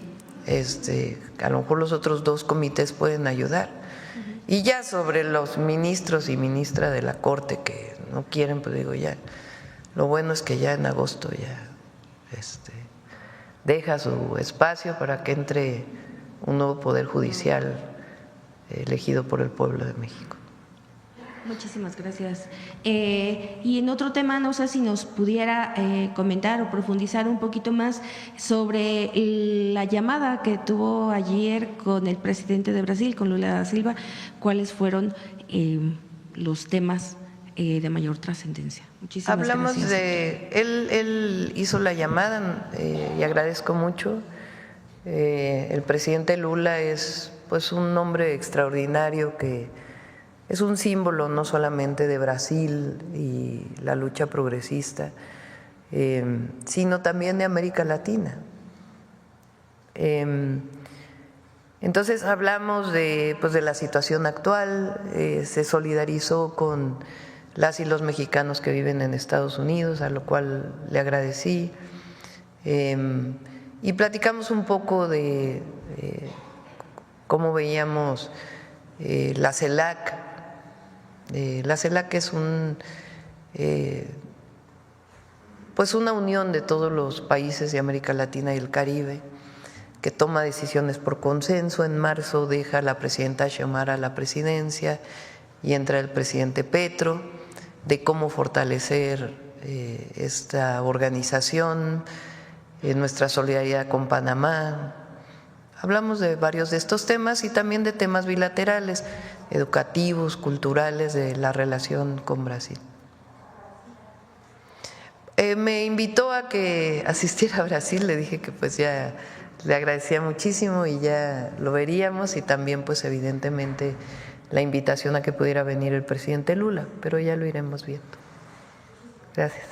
a lo mejor los otros 2 comités pueden ayudar. Y ya sobre los ministros y ministra de la Corte que no quieren, pues digo ya, lo bueno es que ya en agosto ya deja su espacio para que entre un nuevo Poder Judicial elegido por el pueblo de México. Muchísimas gracias. Y en otro tema, no sé si nos pudiera comentar o profundizar un poquito más sobre la llamada que tuvo ayer con el presidente de Brasil, con Lula da Silva, cuáles fueron los temas de mayor trascendencia. Muchísimas Hablamos gracias. Él hizo la llamada y agradezco mucho. El presidente Lula es pues un hombre extraordinario que es un símbolo no solamente de Brasil y la lucha progresista, sino también de América Latina. Entonces hablamos de la situación actual, se solidarizó con las y los mexicanos que viven en Estados Unidos, a lo cual le agradecí, y platicamos un poco de cómo veíamos la CELAC. La CELAC es pues una unión de todos los países de América Latina y el Caribe que toma decisiones por consenso. En marzo deja a la presidenta Xiomara la presidencia y entra el presidente Petro, de cómo fortalecer esta organización, nuestra solidaridad con Panamá. Hablamos de varios de estos temas y también de temas bilaterales, educativos, culturales, de la relación con Brasil. Me invitó a que asistiera a Brasil, le dije que pues ya le agradecía muchísimo y ya lo veríamos, y también pues evidentemente la invitación a que pudiera venir el presidente Lula, pero ya lo iremos viendo. Gracias.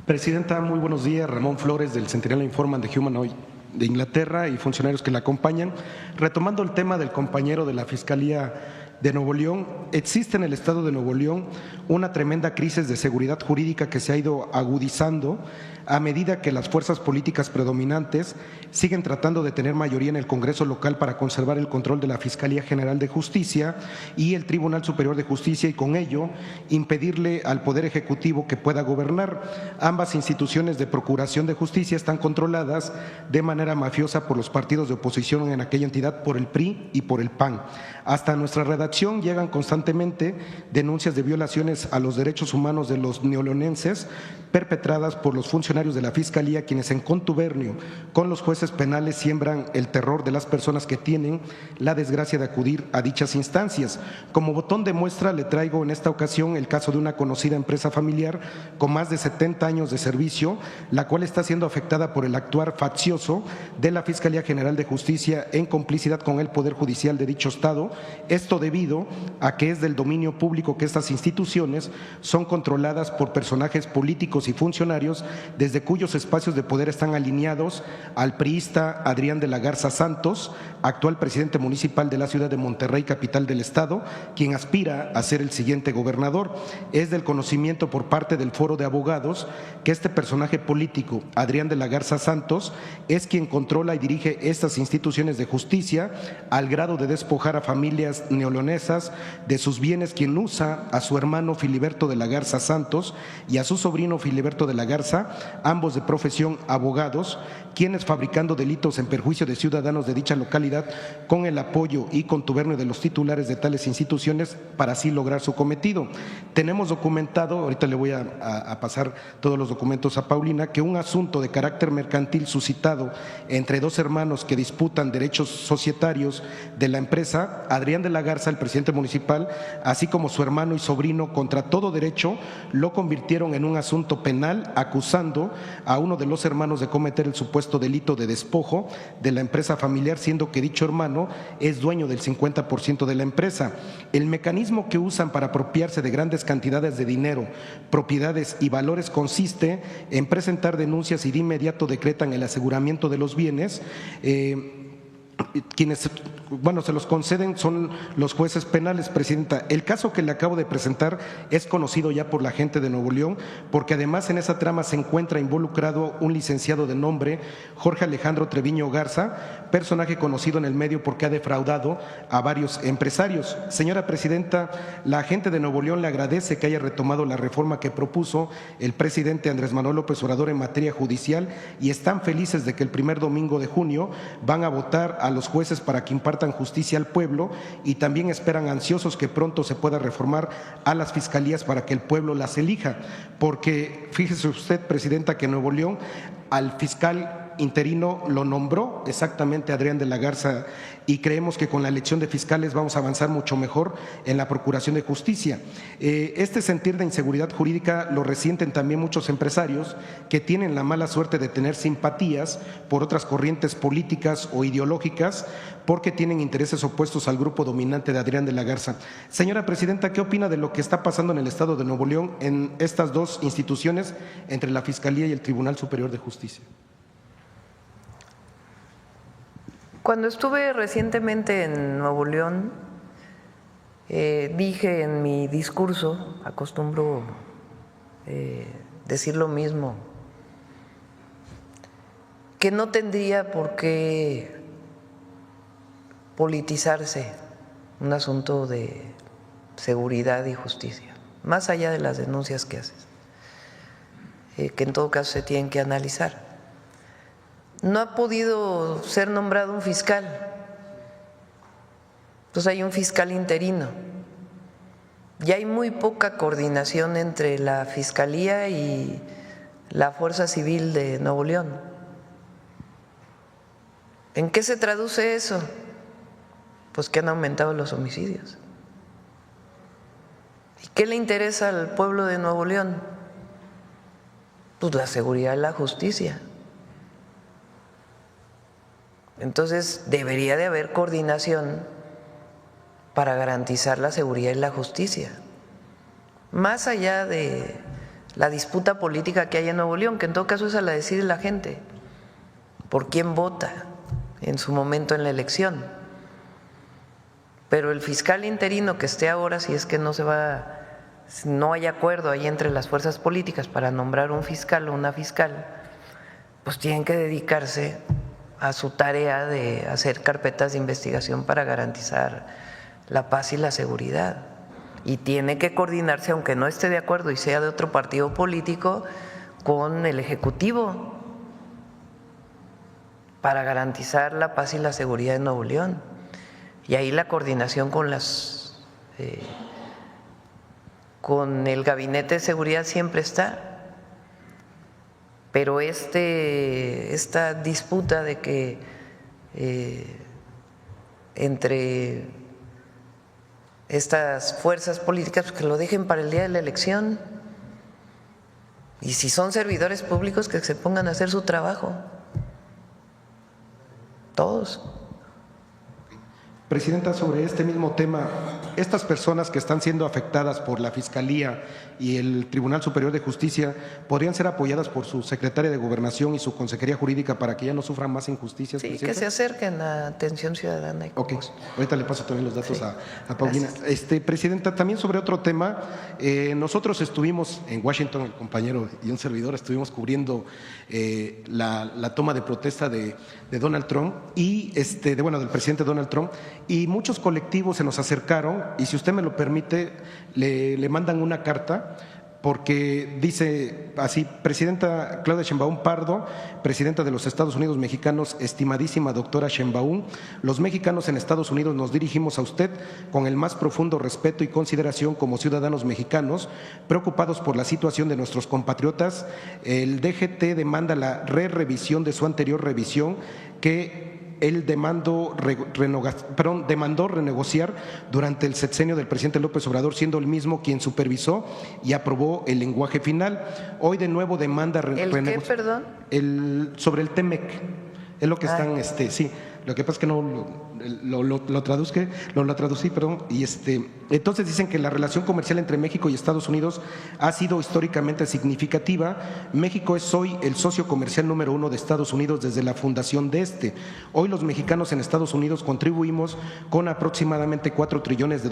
Presidenta, muy buenos días. Ramón Flores, del Centennial Informant de Humanoid de Inglaterra, y funcionarios que la acompañan. Retomando el tema del compañero de la Fiscalía de Nuevo León, existe en el estado de Nuevo León una tremenda crisis de seguridad jurídica que se ha ido agudizando a medida que las fuerzas políticas predominantes siguen tratando de tener mayoría en el Congreso local para conservar el control de la Fiscalía General de Justicia y el Tribunal Superior de Justicia, y con ello impedirle al Poder Ejecutivo que pueda gobernar. Ambas instituciones de procuración de justicia están controladas de manera mafiosa por los partidos de oposición en aquella entidad, por el PRI y por el PAN. Hasta nuestra redacción llegan constantemente denuncias de violaciones a los derechos humanos de los neoleonenses perpetradas por los funcionarios de la Fiscalía, quienes en contubernio con los jueces penales siembran el terror de las personas que tienen la desgracia de acudir a dichas instancias. Como botón de muestra le traigo en esta ocasión el caso de una conocida empresa familiar con más de 70 años de servicio, la cual está siendo afectada por el actuar faccioso de la Fiscalía General de Justicia en complicidad con el Poder Judicial de dicho estado. Esto debido a que es del dominio público que estas instituciones son controladas por personajes políticos y funcionarios de desde cuyos espacios de poder están alineados al priista Adrián de la Garza Santos, actual presidente municipal de la ciudad de Monterrey, capital del estado, quien aspira a ser el siguiente gobernador. Es del conocimiento por parte del Foro de Abogados que este personaje político, Adrián de la Garza Santos, es quien controla y dirige estas instituciones de justicia al grado de despojar a familias neoleonesas de sus bienes, quien usa a su hermano Filiberto de la Garza Santos y a su sobrino Filiberto de la Garza, ambos de profesión abogados, quienes fabricando delitos en perjuicio de ciudadanos de dicha localidad con el apoyo y contubernio de los titulares de tales instituciones para así lograr su cometido. Tenemos documentado, ahorita le voy a pasar todos los documentos a Paulina, que un asunto de carácter mercantil suscitado entre dos hermanos que disputan derechos societarios de la empresa, Adrián de la Garza, el presidente municipal, así como su hermano y sobrino, contra todo derecho, lo convirtieron en un asunto penal, acusando a uno de los hermanos de cometer el supuesto delito de despojo de la empresa familiar, siendo que dicho hermano es dueño del 50% de la empresa. El mecanismo que usan para apropiarse de grandes cantidades de dinero, propiedades y valores consiste en presentar denuncias y de inmediato decretan el aseguramiento de los bienes. Quienes, se los conceden son los jueces penales, Presidenta. El caso que le acabo de presentar es conocido ya por la gente de Nuevo León, porque además en esa trama se encuentra involucrado un licenciado de nombre Jorge Alejandro Treviño Garza, personaje conocido en el medio porque ha defraudado a varios empresarios. Señora Presidenta, la gente de Nuevo León le agradece que haya retomado la reforma que propuso el presidente Andrés Manuel López Obrador en materia judicial y están felices de que el primer domingo de junio van a votar a los jueces para que impartan justicia al pueblo y también esperan ansiosos que pronto se pueda reformar a las fiscalías para que el pueblo las elija, porque fíjese usted, Presidenta, que en Nuevo León al fiscal interino lo nombró exactamente Adrián de la Garza y creemos que con la elección de fiscales vamos a avanzar mucho mejor en la procuración de justicia. Este sentir de inseguridad jurídica lo resienten también muchos empresarios que tienen la mala suerte de tener simpatías por otras corrientes políticas o ideológicas porque tienen intereses opuestos al grupo dominante de Adrián de la Garza. Señora Presidenta, ¿qué opina de lo que está pasando en el estado de Nuevo León en estas dos instituciones entre la Fiscalía y el Tribunal Superior de Justicia? Cuando estuve recientemente en Nuevo León, dije en mi discurso, acostumbro decir lo mismo, que no tendría por qué politizarse un asunto de seguridad y justicia, más allá de las denuncias que haces, que en todo caso se tienen que analizar. No ha podido ser nombrado un fiscal, entonces hay un fiscal interino. Y hay muy poca coordinación entre la Fiscalía y la Fuerza Civil de Nuevo León. ¿En qué se traduce eso? Pues que han aumentado los homicidios. ¿Y qué le interesa al pueblo de Nuevo León? Pues la seguridad y la justicia. Entonces debería de haber coordinación para garantizar la seguridad y la justicia, más allá de la disputa política que hay en Nuevo León, que en todo caso es a la decide la gente, por quién vota en su momento en la elección. Pero el fiscal interino que esté ahora, si es que no hay acuerdo ahí entre las fuerzas políticas para nombrar un fiscal o una fiscal, pues tienen que dedicarse a su tarea de hacer carpetas de investigación para garantizar la paz y la seguridad. Y tiene que coordinarse, aunque no esté de acuerdo y sea de otro partido político, con el Ejecutivo para garantizar la paz y la seguridad en Nuevo León. Y ahí la coordinación con el Gabinete de Seguridad siempre está. Pero esta disputa de que entre estas fuerzas políticas, pues que lo dejen para el día de la elección, y si son servidores públicos que se pongan a hacer su trabajo, todos. Presidenta, sobre este mismo tema, estas personas que están siendo afectadas por la Fiscalía y el Tribunal Superior de Justicia podrían ser apoyadas por su secretaria de Gobernación y su Consejería Jurídica para que ya no sufran más injusticias? Sí, Presidenta. que se acerquen a Atención Ciudadana. Ok, ahorita le paso también los datos Sí. a Paulina. Gracias. Presidenta, también sobre otro tema, nosotros estuvimos en Washington, el compañero y un servidor, estuvimos cubriendo la toma de protesta de Donald Trump y del presidente Donald Trump, y muchos colectivos se nos acercaron y, si usted me lo permite, le mandan una carta porque dice así: Presidenta Claudia Sheinbaum Pardo, Presidenta de los Estados Unidos Mexicanos, estimadísima doctora Sheinbaum, los mexicanos en Estados Unidos nos dirigimos a usted con el más profundo respeto y consideración como ciudadanos mexicanos, preocupados por la situación de nuestros compatriotas. El DGT demanda la revisión de su anterior revisión que él demandó renegociar durante el sexenio del presidente López Obrador, siendo el mismo quien supervisó y aprobó el lenguaje final. Hoy de nuevo demanda ¿El qué, perdón? Sobre el TEMEC. Es lo que están, sí. Lo que pasa es que no lo traducí, perdón. Y entonces dicen que la relación comercial entre México y Estados Unidos ha sido históricamente significativa. México es hoy el socio comercial número 1 de Estados Unidos desde la fundación de Hoy los mexicanos en Estados Unidos contribuimos con aproximadamente $4 trillones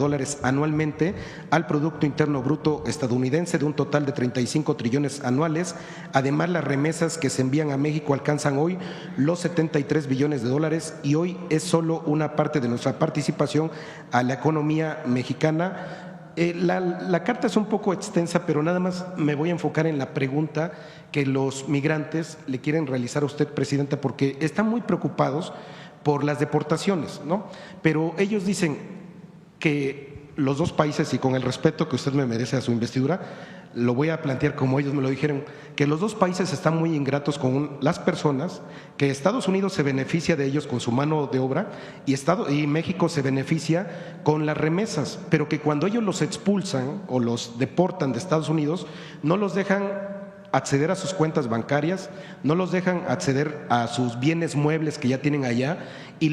anualmente al Producto Interno Bruto estadounidense, de un total de 35 trillones anuales. Además, las remesas que se envían a México alcanzan hoy los 73 billones de dólares, y hoy es solo una parte de nuestra participación a la economía mexicana. La carta es un poco extensa, pero nada más me voy a enfocar en la pregunta que los migrantes le quieren realizar a usted, Presidenta, porque están muy preocupados por las deportaciones, ¿no? Pero ellos dicen que los dos países, y con el respeto que usted me merece a su investidura, lo voy a plantear como ellos me lo dijeron, que los dos países están muy ingratos con las personas, que Estados Unidos se beneficia de ellos con su mano de obra y México se beneficia con las remesas, pero que cuando ellos los expulsan o los deportan de Estados Unidos, no los dejan acceder a sus cuentas bancarias, no los dejan acceder a sus bienes muebles que ya tienen allá, y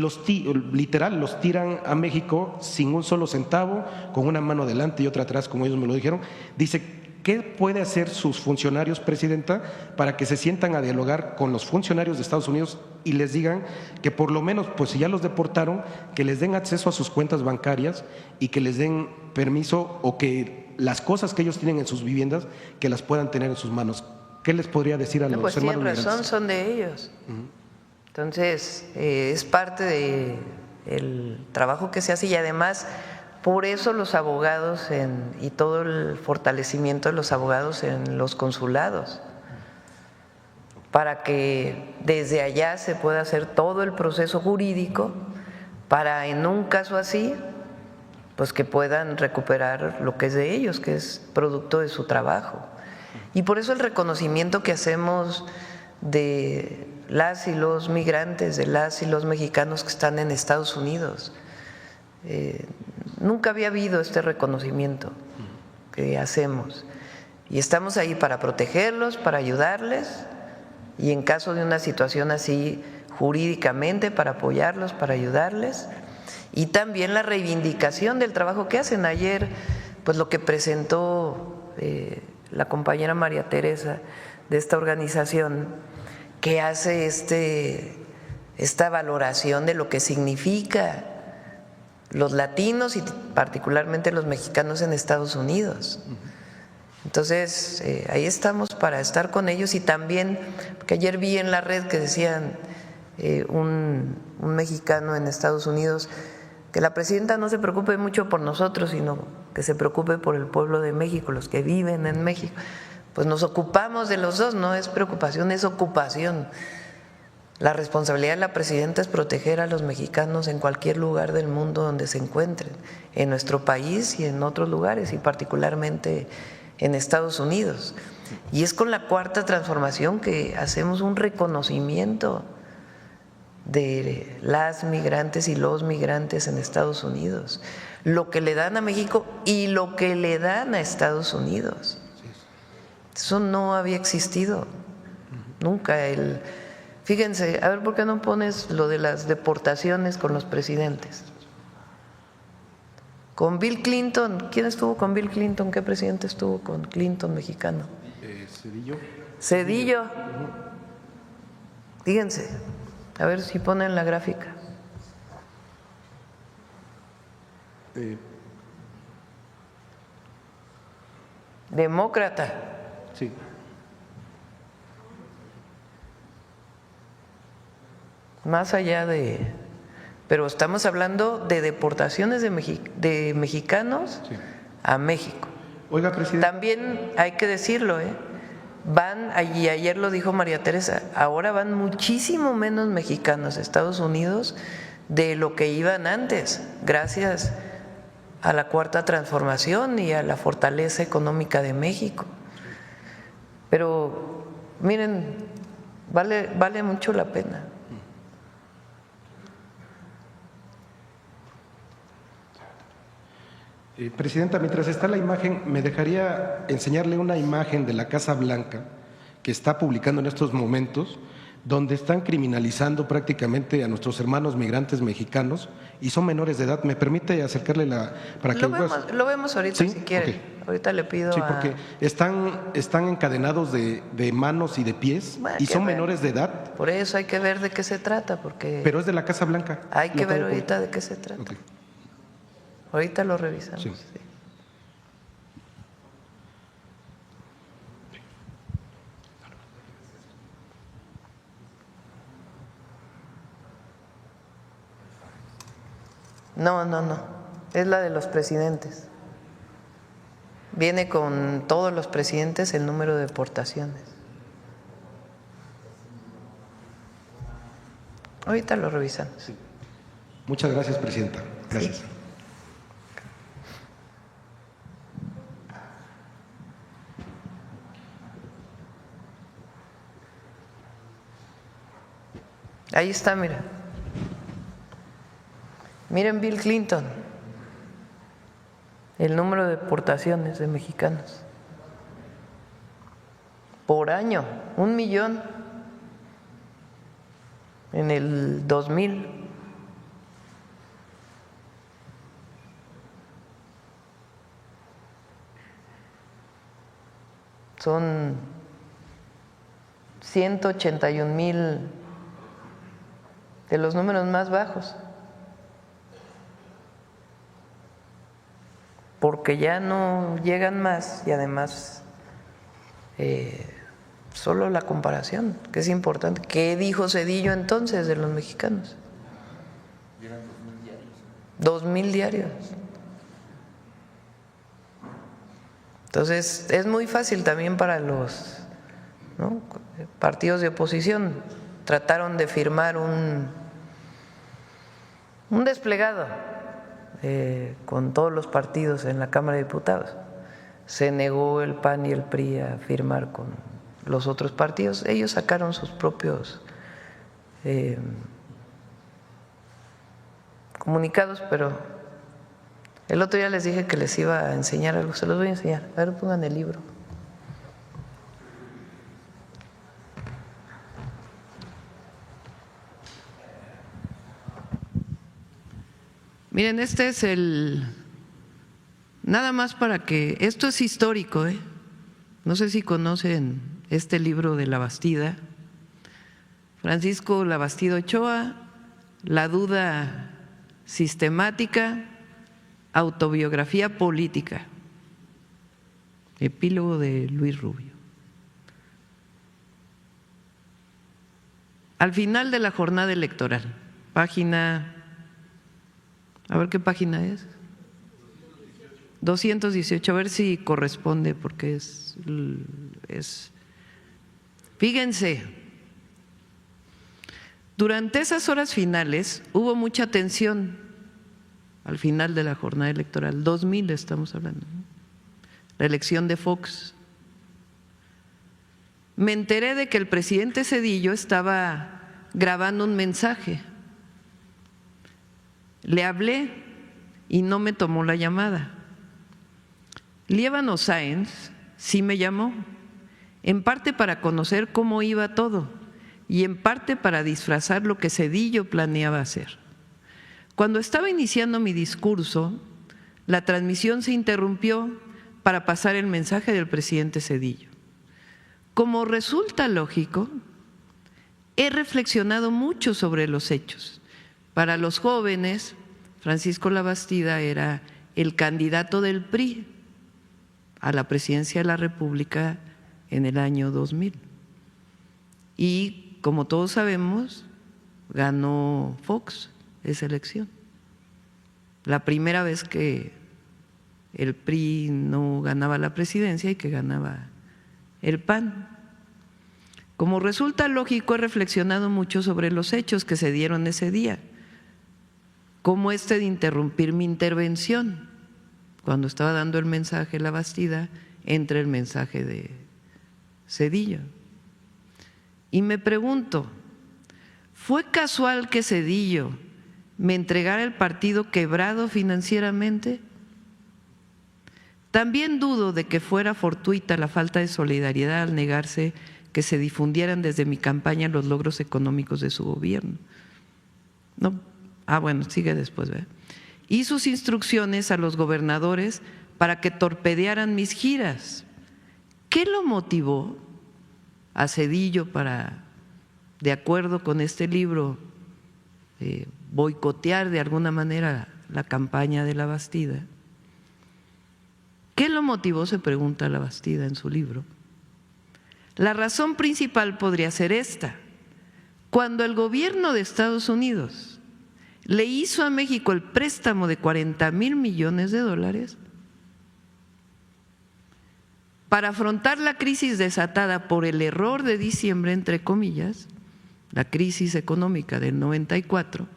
literal los tiran a México sin un solo centavo, con una mano adelante y otra atrás, como ellos me lo dijeron. Dice: ¿qué puede hacer sus funcionarios, Presidenta, para que se sientan a dialogar con los funcionarios de Estados Unidos y les digan que por lo menos, pues si ya los deportaron, que les den acceso a sus cuentas bancarias y que les den permiso, o que las cosas que ellos tienen en sus viviendas, que las puedan tener en sus manos? ¿Qué les podría decir a los hermanos tienen migrantes? razón, son de ellos. Entonces, es parte del trabajo que se hace, y además por eso los abogados y todo el fortalecimiento de los abogados en los consulados, para que desde allá se pueda hacer todo el proceso jurídico para, en un caso así, pues que puedan recuperar lo que es de ellos, que es producto de su trabajo. Y por eso el reconocimiento que hacemos de las y los migrantes, de las y los mexicanos que están en Estados Unidos. Nunca había habido este reconocimiento que hacemos, y estamos ahí para protegerlos, para ayudarles, y en caso de una situación así, jurídicamente, para apoyarlos, para ayudarles, y también la reivindicación del trabajo que hacen. Ayer, pues lo que presentó la compañera María Teresa de esta organización, que hace esta valoración de lo que significa los latinos y particularmente los mexicanos en Estados Unidos. Entonces, ahí estamos para estar con ellos. Y también, que ayer vi en la red que decían un mexicano en Estados Unidos, que la presidenta no se preocupe mucho por nosotros, sino que se preocupe por el pueblo de México, los que viven en México. Pues nos ocupamos de los dos, no es preocupación, es ocupación. La responsabilidad de la presidenta es proteger a los mexicanos en cualquier lugar del mundo donde se encuentren, en nuestro país y en otros lugares, y particularmente en Estados Unidos. Y es con la Cuarta Transformación que hacemos un reconocimiento de las migrantes y los migrantes en Estados Unidos, lo que le dan a México y lo que le dan a Estados Unidos. Eso no había existido nunca. Fíjense, a ver, ¿por qué no pones lo de las deportaciones con los presidentes? Con Bill Clinton, ¿quién estuvo con Bill Clinton? ¿Qué presidente estuvo con Clinton mexicano? Cedillo. Cedillo. Fíjense, a ver si ponen la gráfica. Demócrata. Sí. Más allá de… Pero estamos hablando de deportaciones de mexicanos Sí. a México. Oiga, presidente. También hay que decirlo, van, y ayer lo dijo María Teresa, ahora van muchísimo menos mexicanos a Estados Unidos de lo que iban antes, gracias a la Cuarta Transformación y a la fortaleza económica de México. Pero miren, vale mucho la pena. Presidenta, mientras está la imagen, me dejaría enseñarle una imagen de la Casa Blanca que está publicando en estos momentos, donde están criminalizando prácticamente a nuestros hermanos migrantes mexicanos y son menores de edad. ¿Me permite acercarle para que Lo vemos ahorita, ¿Sí? si quiere. Ok. Ahorita le pido Sí, porque están encadenados de manos y de pies Bueno, y que son ver. menores de edad, Por eso hay que ver de qué se trata, porque pero es de la Casa Blanca. hay que Lo ver acabo de ahorita de qué se trata. poner. Ok. Ahorita lo revisamos. Sí. Sí. No, es la de los presidentes. Viene con todos los presidentes el número de deportaciones. Ahorita lo revisamos. Muchas gracias, presidenta. Gracias. Sí. Ahí está, mira. Miren Bill Clinton, el número de deportaciones de mexicanos. Por año, 1 millón en el 2000. Son 181,000 de los números más bajos, porque ya no llegan más y además solo la comparación, que es importante. ¿Qué dijo Cedillo entonces de los mexicanos? Llegan 2,000 diarios. 2,000 diarios. Entonces es muy fácil también para los partidos de oposición. Trataron de firmar un desplegado con todos los partidos en la Cámara de Diputados. Se negó el PAN y el PRI a firmar con los otros partidos. Ellos sacaron sus propios comunicados, pero el otro día les dije que les iba a enseñar algo. Se los voy a enseñar. A ver, pongan el libro. Miren, este es nada más para que, esto es histórico, no sé si conocen este libro de Labastida, Francisco Labastida Ochoa, La duda sistemática, autobiografía política, epílogo de Luis Rubio. Al final de la jornada electoral, página… A ver qué página es. 218, a ver si corresponde, porque es fíjense, durante esas horas finales hubo mucha tensión al final de la jornada electoral, 2000 estamos hablando, ¿no? La elección de Fox. Me enteré de que el presidente Cedillo estaba grabando un mensaje. Le hablé y no me tomó la llamada. Líbano Sáenz sí me llamó, en parte para conocer cómo iba todo y en parte para disfrazar lo que Cedillo planeaba hacer. Cuando estaba iniciando mi discurso, la transmisión se interrumpió para pasar el mensaje del presidente Zedillo. Como resulta lógico, he reflexionado mucho sobre los hechos. Para los jóvenes, Francisco Labastida era el candidato del PRI a la presidencia de la República en el año 2000. Y como todos sabemos, ganó Fox esa elección. La primera vez que el PRI no ganaba la presidencia y que ganaba el PAN. Como resulta lógico, he reflexionado mucho sobre los hechos que se dieron ese día, como de interrumpir mi intervención cuando estaba dando el mensaje Labastida entre el mensaje de Zedillo. Y me pregunto, ¿fue casual que Zedillo me entregara el partido quebrado financieramente? También dudo de que fuera fortuita la falta de solidaridad al negarse que se difundieran desde mi campaña los logros económicos de su gobierno. No, bueno, sigue después, ¿verdad? Y sus instrucciones a los gobernadores para que torpedearan mis giras. ¿Qué lo motivó a Zedillo para, de acuerdo con este libro, boicotear de alguna manera la campaña de Labastida? ¿Qué lo motivó?, se pregunta Labastida en su libro. La razón principal podría ser esta: cuando el gobierno de Estados Unidos le hizo a México el préstamo de $40,000 millones para afrontar la crisis desatada por el error de diciembre, entre comillas, la crisis económica del 94,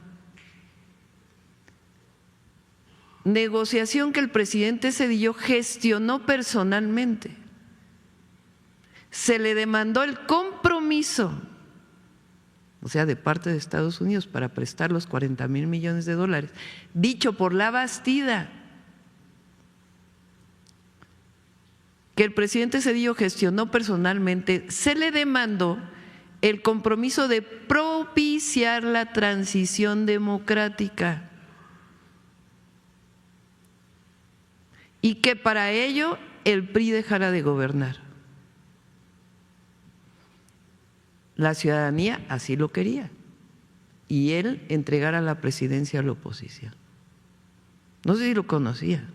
negociación que el presidente Zedillo gestionó personalmente. Se le demandó el compromiso, o sea, de parte de Estados Unidos, para prestar los $40,000 millones, dicho por Labastida, que el presidente Zedillo gestionó personalmente. Se le demandó el compromiso de propiciar la transición democrática y que para ello el PRI dejara de gobernar. La ciudadanía así lo quería y él entregara la presidencia a la oposición. No sé si lo conocía.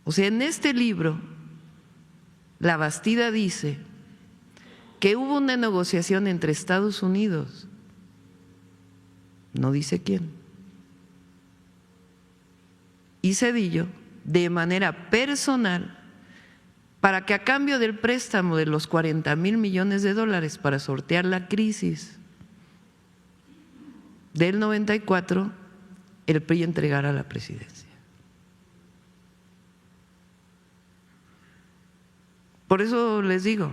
O sea, en este libro, Labastida dice que hubo una negociación entre Estados Unidos, no dice quién, y Zedillo, de manera personal, para que a cambio del préstamo de los $40,000 millones para sortear la crisis del 94, el PRI entregara la presidencia. Por eso les digo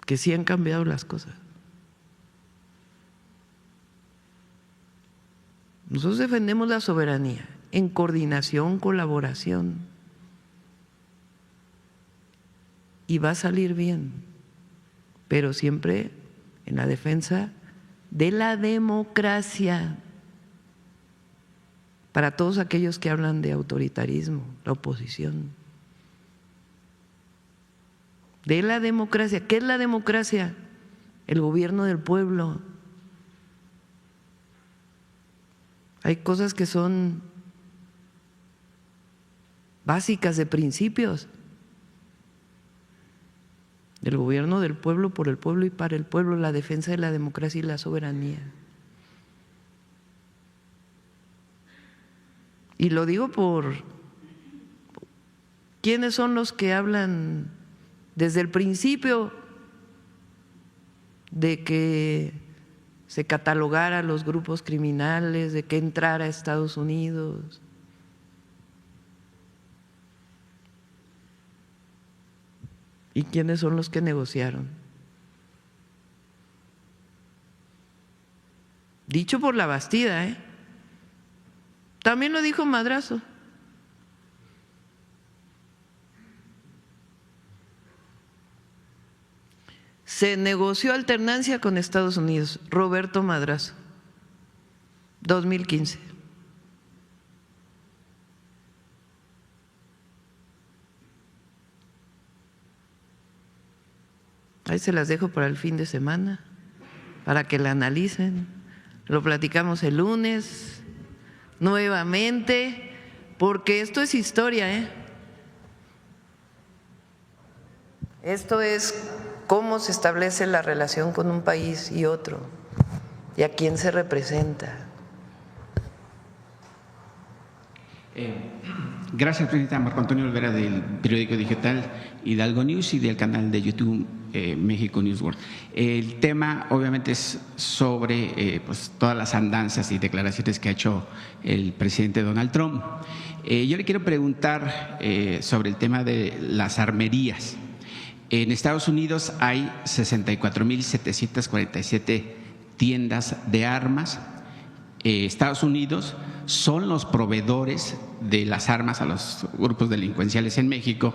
que sí han cambiado las cosas. Nosotros defendemos la soberanía en coordinación, colaboración, y va a salir bien, pero siempre en la defensa de la democracia. Para todos aquellos que hablan de autoritarismo, la oposición, de la democracia. ¿Qué es la democracia? El gobierno del pueblo. Hay cosas que son básicas, de principios. El gobierno del pueblo, por el pueblo y para el pueblo, la defensa de la democracia y la soberanía. Y lo digo por quiénes son los que hablan desde el principio de que se catalogara a los grupos criminales, de que entrara a Estados Unidos. ¿Y quiénes son los que negociaron? Dicho por Labastida, ¿eh? También lo dijo Madrazo. Se negoció alternancia con Estados Unidos, Roberto Madrazo. 2015. Ahí se las dejo para el fin de semana, para que la analicen. Lo platicamos el lunes nuevamente, porque esto es historia, ¿eh? Esto es cómo se establece la relación con un país y otro, y a quién se representa. Gracias, presidenta. Marco Antonio Olvera, del periódico digital Hidalgo News y del canal de YouTube México News World. El tema obviamente es sobre pues, todas las andanzas y declaraciones que ha hecho el presidente Donald Trump. Yo le quiero preguntar sobre el tema de las armerías. En Estados Unidos hay 64.747 tiendas de armas. Estados Unidos son los proveedores de las armas a los grupos delincuenciales en México,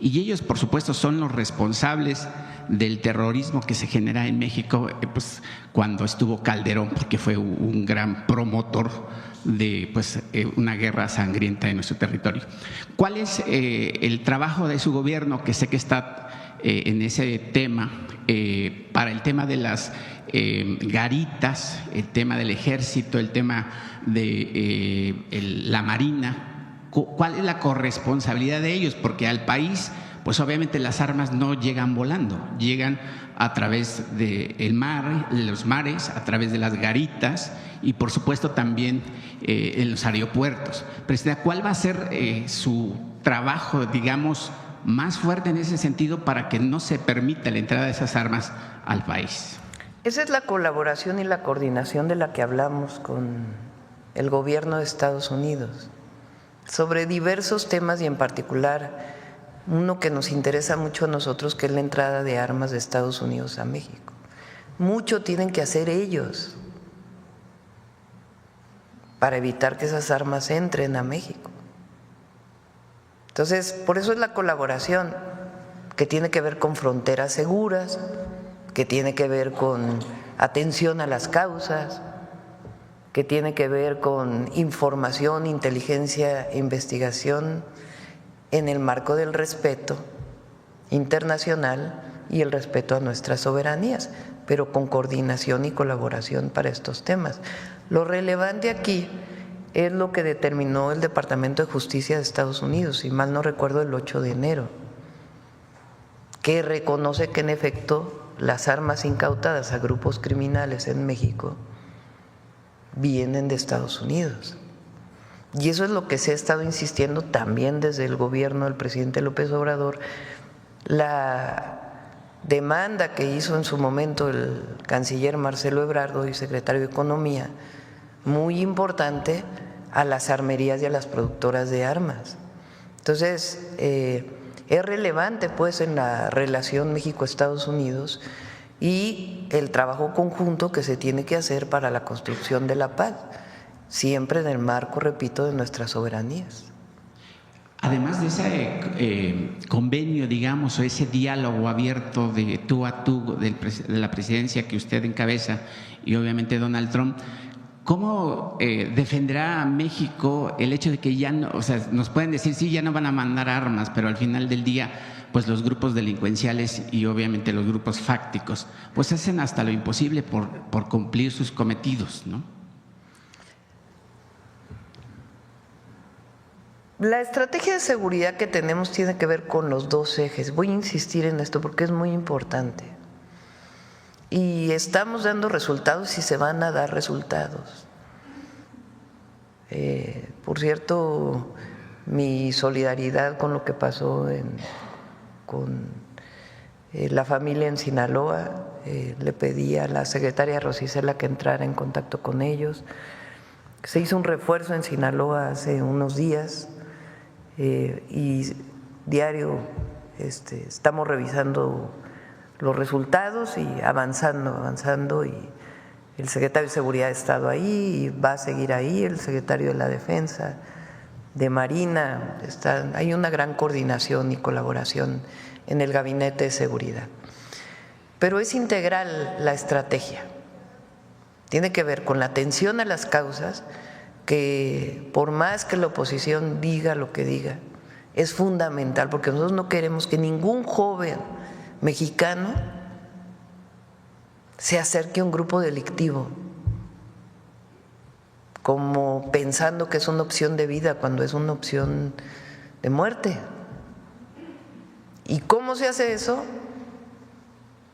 y ellos, por supuesto, son los responsables del terrorismo que se genera en México, pues cuando estuvo Calderón, porque fue un gran promotor de pues, una guerra sangrienta en nuestro territorio. ¿Cuál es el trabajo de su gobierno, que sé que está en ese tema, para el tema de las garitas, el tema del ejército, el tema de la marina? ¿Cuál es la corresponsabilidad de ellos? Porque al país, pues obviamente las armas no llegan volando, llegan a través del mar, los mares, a través de las garitas y por supuesto también en los aeropuertos. Presidenta, ¿cuál va a ser su trabajo, digamos, más fuerte en ese sentido para que no se permita la entrada de esas armas al país? Esa es la colaboración y la coordinación de la que hablamos con el gobierno de Estados Unidos sobre diversos temas, y en particular uno que nos interesa mucho a nosotros, que es la entrada de armas de Estados Unidos a México. Mucho tienen que hacer ellos para evitar que esas armas entren a México. Entonces, por eso es la colaboración, que tiene que ver con fronteras seguras, que tiene que ver con atención a las causas, que tiene que ver con información, inteligencia e investigación en el marco del respeto internacional y el respeto a nuestras soberanías, pero con coordinación y colaboración para estos temas. Lo relevante aquí es lo que determinó el Departamento de Justicia de Estados Unidos, si mal no recuerdo, el 8 de enero, que reconoce que en efecto las armas incautadas a grupos criminales en México vienen de Estados Unidos. Y eso es lo que se ha estado insistiendo también desde el gobierno del presidente López Obrador. La demanda que hizo en su momento el canciller Marcelo Ebrard y secretario de Economía, muy importante, a las armerías y a las productoras de armas. Entonces, es relevante pues en la relación México-Estados Unidos y el trabajo conjunto que se tiene que hacer para la construcción de la paz, siempre en el marco, repito, de nuestras soberanías. Además de ese convenio, digamos, o ese diálogo abierto de tú a tú de la presidencia que usted encabeza y obviamente Donald Trump, ¿cómo defenderá a México el hecho de que ya no, o sea, nos pueden decir, sí, ya no van a mandar armas, pero al final del día, pues los grupos delincuenciales y obviamente los grupos fácticos, pues hacen hasta lo imposible por cumplir sus cometidos, ¿no? La estrategia de seguridad que tenemos tiene que ver con los dos ejes. Voy a insistir en esto porque es muy importante. Y estamos dando resultados y se van a dar resultados. Por cierto, mi solidaridad con lo que pasó con la familia en Sinaloa, le pedí a la secretaria Rosicela que entrara en contacto con ellos. Se hizo un refuerzo en Sinaloa hace unos días y diario estamos revisando los resultados y avanzando, y el secretario de Seguridad ha estado ahí y va a seguir ahí, el secretario de la Defensa, de Marina, hay una gran coordinación y colaboración en el Gabinete de Seguridad. Pero es integral la estrategia. tiene que ver con la atención a las causas, que por más que la oposición diga lo que diga, es fundamental, porque nosotros no queremos que ningún joven mexicano se acerque a un grupo delictivo como pensando que es una opción de vida cuando es una opción de muerte. ¿Y cómo se hace eso?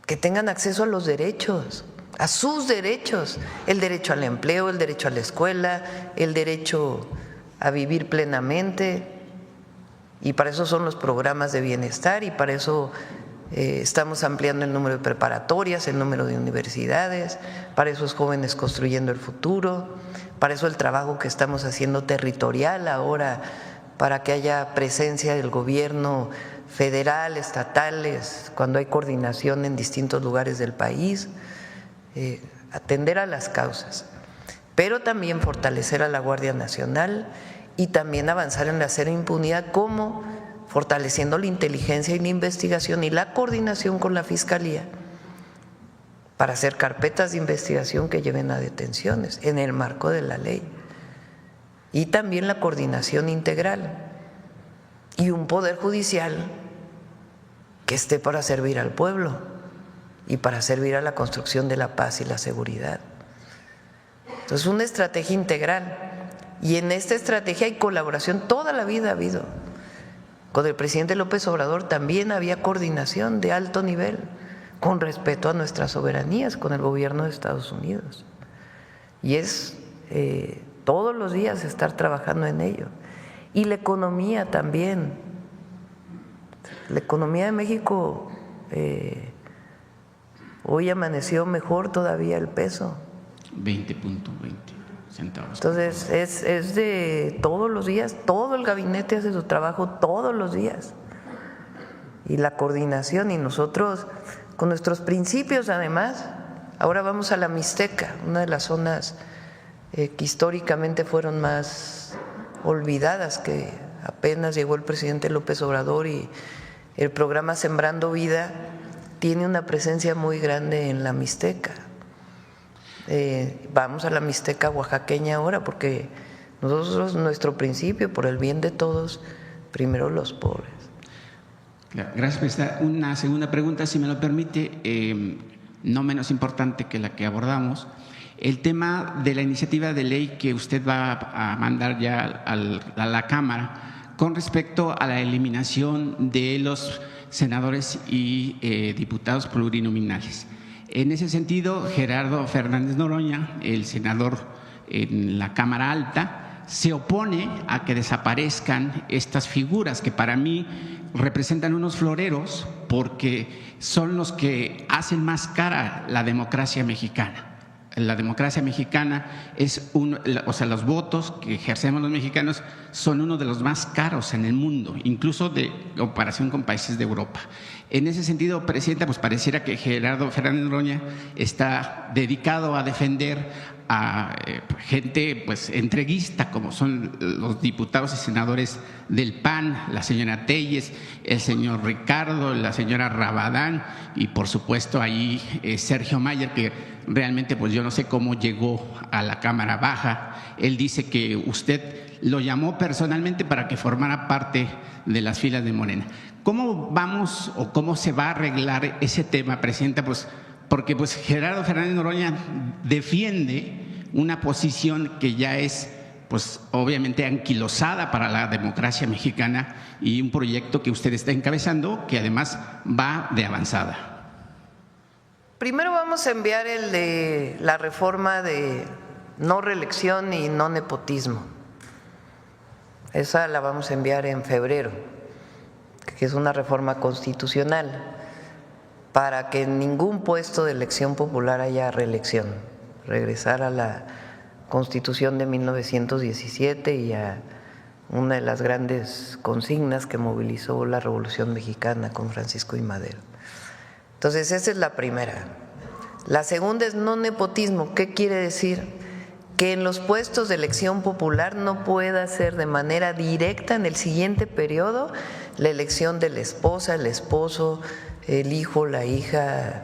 Que tengan acceso a los derechos, a sus derechos, el derecho al empleo, el derecho a la escuela, el derecho a vivir plenamente, y para eso son los programas de bienestar, y para eso estamos ampliando el número de preparatorias, el número de universidades, para esos jóvenes construyendo el futuro, para eso el trabajo que estamos haciendo territorial ahora, para que haya presencia del gobierno federal, estatales, cuando hay coordinación en distintos lugares del país, atender a las causas, pero también fortalecer a la Guardia Nacional y también avanzar en la cero impunidad, como fortaleciendo la inteligencia y la investigación y la coordinación con la Fiscalía para hacer carpetas de investigación que lleven a detenciones en el marco de la ley, y también la coordinación integral y un poder judicial que esté para servir al pueblo y para servir a la construcción de la paz y la seguridad. Entonces, una estrategia integral, y en esta estrategia hay colaboración, toda la vida ha habido. Con el presidente López Obrador también había coordinación de alto nivel, con respeto a nuestras soberanías, con el gobierno de Estados Unidos. Y es todos los días estar trabajando en ello. Y la economía también. La economía de México hoy amaneció mejor todavía el peso. 20.20 centavos. Entonces es de todos los días, todo el gabinete hace su trabajo todos los días. Y la coordinación, y nosotros con nuestros principios además, ahora vamos a la Mixteca, una de las zonas que históricamente fueron más olvidadas, que apenas llegó el presidente López Obrador, y el programa Sembrando Vida tiene una presencia muy grande en la Mixteca. Vamos a la Mixteca oaxaqueña ahora, porque nosotros, nuestro principio, por el bien de todos, primero los pobres. Gracias, presidenta. Una segunda pregunta, si me lo permite, no menos importante que la que abordamos. El tema de la iniciativa de ley que usted va a mandar ya a la Cámara con respecto a la eliminación de los senadores y diputados plurinominales. En ese sentido, Gerardo Fernández Noroña, el senador en la Cámara Alta, se opone a que desaparezcan estas figuras que para mí representan unos floreros, porque son los que hacen más cara la democracia mexicana. La democracia mexicana es los votos que ejercemos los mexicanos son uno de los más caros en el mundo, incluso de comparación con países de Europa. En ese sentido, presidenta, pues pareciera que Gerardo Fernández Noroña está dedicado a defender a gente pues entreguista, como son los diputados y senadores del PAN, la señora Telles, el señor Ricardo, la señora Rabadán y por supuesto ahí Sergio Mayer, que realmente pues yo no sé cómo llegó a la Cámara Baja. Él dice que usted lo llamó personalmente para que formara parte de las filas de Morena. ¿Cómo vamos o cómo se va a arreglar ese tema, presidenta? Pues porque pues Gerardo Fernández Noroña defiende una posición que ya es pues obviamente anquilosada para la democracia mexicana, y un proyecto que usted está encabezando que además va de avanzada. Primero vamos a enviar el de la reforma de no reelección y no nepotismo. Esa la vamos a enviar en febrero, que es una reforma constitucional para que en ningún puesto de elección popular haya reelección, regresar a la Constitución de 1917 y a una de las grandes consignas que movilizó la Revolución Mexicana con Francisco I. Madero. Entonces, esa es la primera. La segunda es no nepotismo. ¿Qué quiere decir? Que en los puestos de elección popular no pueda ser de manera directa en el siguiente periodo la elección de la esposa, el esposo, el hijo, la hija,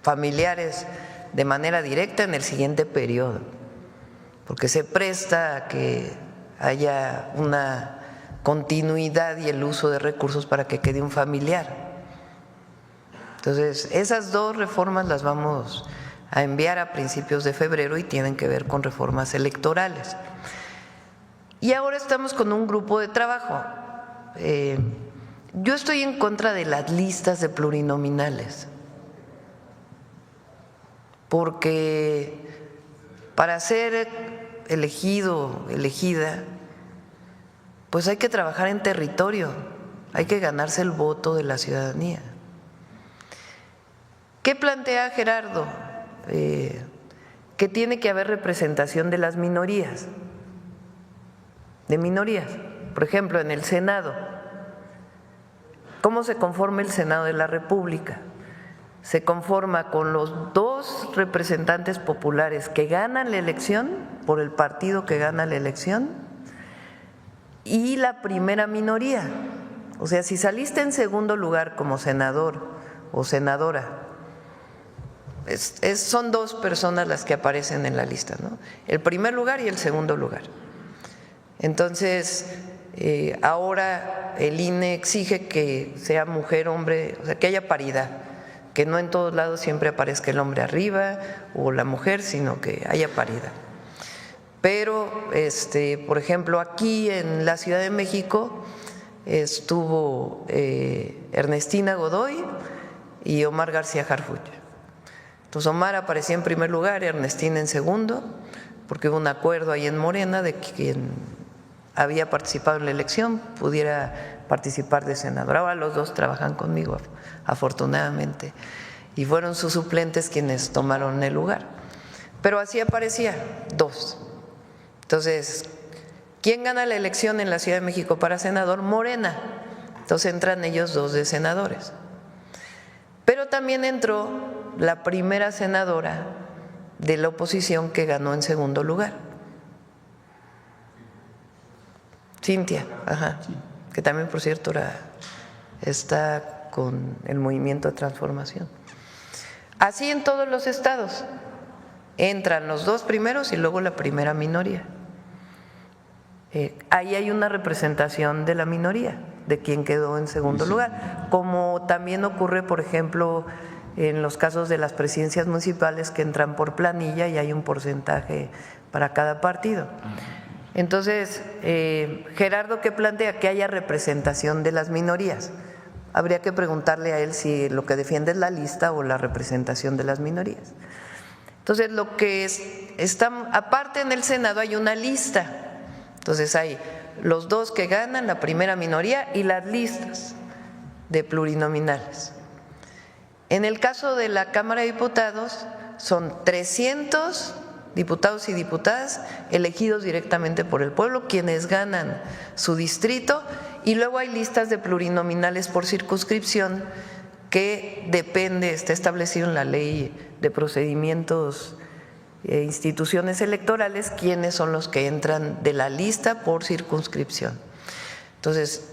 familiares de manera directa en el siguiente periodo, porque se presta a que haya una continuidad y el uso de recursos para que quede un familiar. Entonces, esas dos reformas las vamos a enviar a principios de febrero y tienen que ver con reformas electorales. Y ahora estamos con un grupo de trabajo. Yo estoy en contra de las listas de plurinominales, porque para ser elegido, elegida, pues hay que trabajar en territorio, hay que ganarse el voto de la ciudadanía. ¿Qué plantea Gerardo? Que tiene que haber representación de las minorías, Por ejemplo, en el Senado, ¿cómo se conforma el Senado de la República? Se conforma con los 2 representantes populares que ganan la elección, por el partido que gana la elección, y la primera minoría. O sea, si saliste en segundo lugar como senador o senadora, son 2 personas las que aparecen en la lista, ¿no? El primer lugar y el segundo lugar. Entonces, ahora el INE exige que sea mujer, hombre, o sea, que haya paridad, que no en todos lados siempre aparezca el hombre arriba o la mujer, sino que haya paridad. Pero, por ejemplo, aquí en la Ciudad de México estuvo Ernestina Godoy y Omar García Harfuch. Entonces Omar aparecía en primer lugar, Ernestina en segundo, porque hubo un acuerdo ahí en Morena de que quien había participado en la elección pudiera participar de senador. Ahora los 2 trabajan conmigo, afortunadamente, y fueron sus suplentes quienes tomaron el lugar. Pero así aparecía 2. Entonces, ¿quién gana la elección en la Ciudad de México para senador? Morena. Entonces entran ellos 2 de senadores. Pero también entró la primera senadora de la oposición que ganó en segundo lugar, Cintia, que también, por cierto, está con el Movimiento de Transformación. Así en todos los estados, entran los 2 primeros y luego la primera minoría. Ahí hay una representación de la minoría, de quien quedó en segundo lugar, como también ocurre, por ejemplo, en los casos de las presidencias municipales que entran por planilla y hay un porcentaje para cada partido. Entonces, Gerardo, ¿qué plantea? Que haya representación de las minorías. Habría que preguntarle a él si lo que defiende es la lista o la representación de las minorías. Entonces, lo que está, aparte en el Senado hay una lista. Entonces hay los 2 que ganan, la primera minoría, y las listas de plurinominales. En el caso de la Cámara de Diputados, son 300 diputados y diputadas elegidos directamente por el pueblo, quienes ganan su distrito, y luego hay listas de plurinominales por circunscripción que depende, está establecido en la Ley de Procedimientos e Instituciones Electorales, quiénes son los que entran de la lista por circunscripción. Entonces,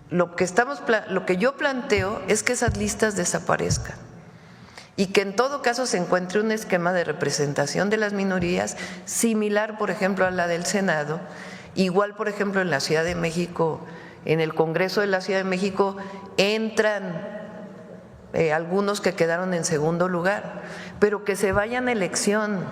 lo que yo planteo es que esas listas desaparezcan y que en todo caso se encuentre un esquema de representación de las minorías similar, por ejemplo, a la del Senado. Igual, por ejemplo, en la Ciudad de México, en el Congreso de la Ciudad de México entran algunos que quedaron en segundo lugar, pero que se vayan a elección,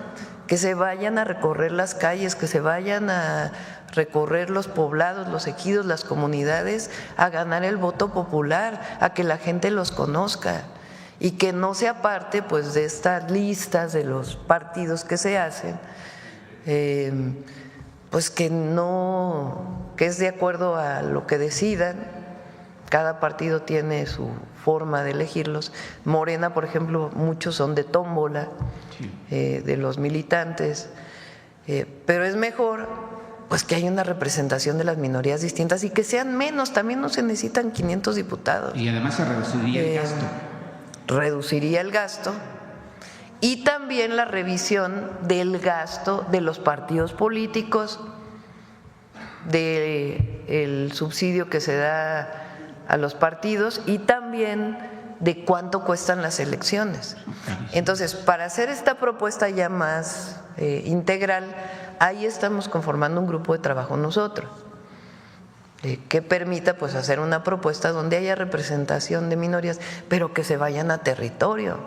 que se vayan a recorrer las calles, que se vayan a recorrer los poblados, los ejidos, las comunidades, a ganar el voto popular, a que la gente los conozca y que no sea parte pues de estas listas de los partidos que se hacen, pues que es de acuerdo a lo que decidan. Cada partido tiene su forma de elegirlos. Morena, por ejemplo, muchos son de tómbola, de los militantes, pero es mejor pues que haya una representación de las minorías distintas y que sean menos. También no se necesitan 500 diputados. Y además se reduciría el gasto. Reduciría el gasto y también la revisión del gasto de los partidos políticos, del subsidio que se da a los partidos y también de cuánto cuestan las elecciones. Entonces, para hacer esta propuesta ya más integral, ahí estamos conformando un grupo de trabajo nosotros, que permita pues hacer una propuesta donde haya representación de minorías, pero que se vayan a territorio,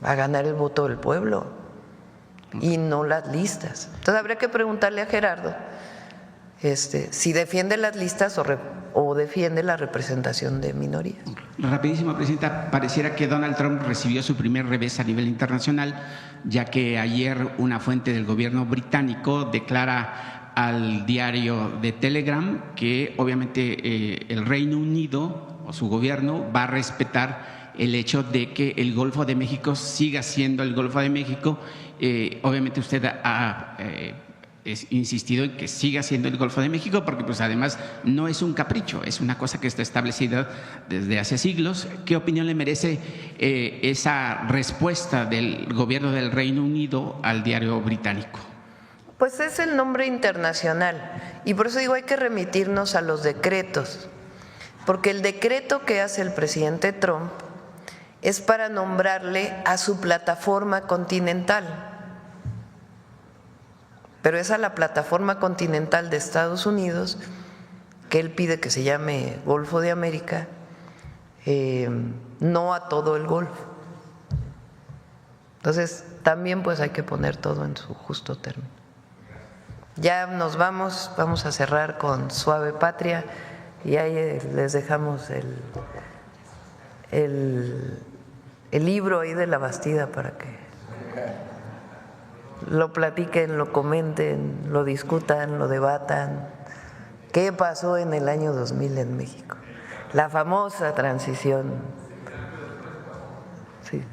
a ganar el voto del pueblo y no las listas. Entonces habría que preguntarle a Gerardo si defiende las listas o defiende la representación de minorías. Rapidísimo, Presidenta. Pareciera que Donald Trump recibió su primer revés a nivel internacional, ya que ayer una fuente del gobierno británico declara al diario de Telegram que obviamente el Reino Unido o su gobierno va a respetar el hecho de que el Golfo de México siga siendo el Golfo de México. Obviamente usted ha insistido en que siga siendo el Golfo de México porque pues además no es un capricho, es una cosa que está establecida desde hace siglos. ¿Qué opinión le merece esa respuesta del gobierno del Reino Unido al diario británico? Pues es el nombre internacional y por eso digo hay que remitirnos a los decretos, porque el decreto que hace el presidente Trump es para nombrarle a su plataforma continental. Pero es a la plataforma continental de Estados Unidos que él pide que se llame Golfo de América, no a todo el Golfo. Entonces también pues hay que poner todo en su justo término. Ya nos vamos a cerrar con Suave Patria y ahí les dejamos el libro ahí de la Bastida para que lo platiquen, lo comenten, lo discutan, lo debatan. ¿Qué pasó en el año 2000 en México? La famosa transición. Sí.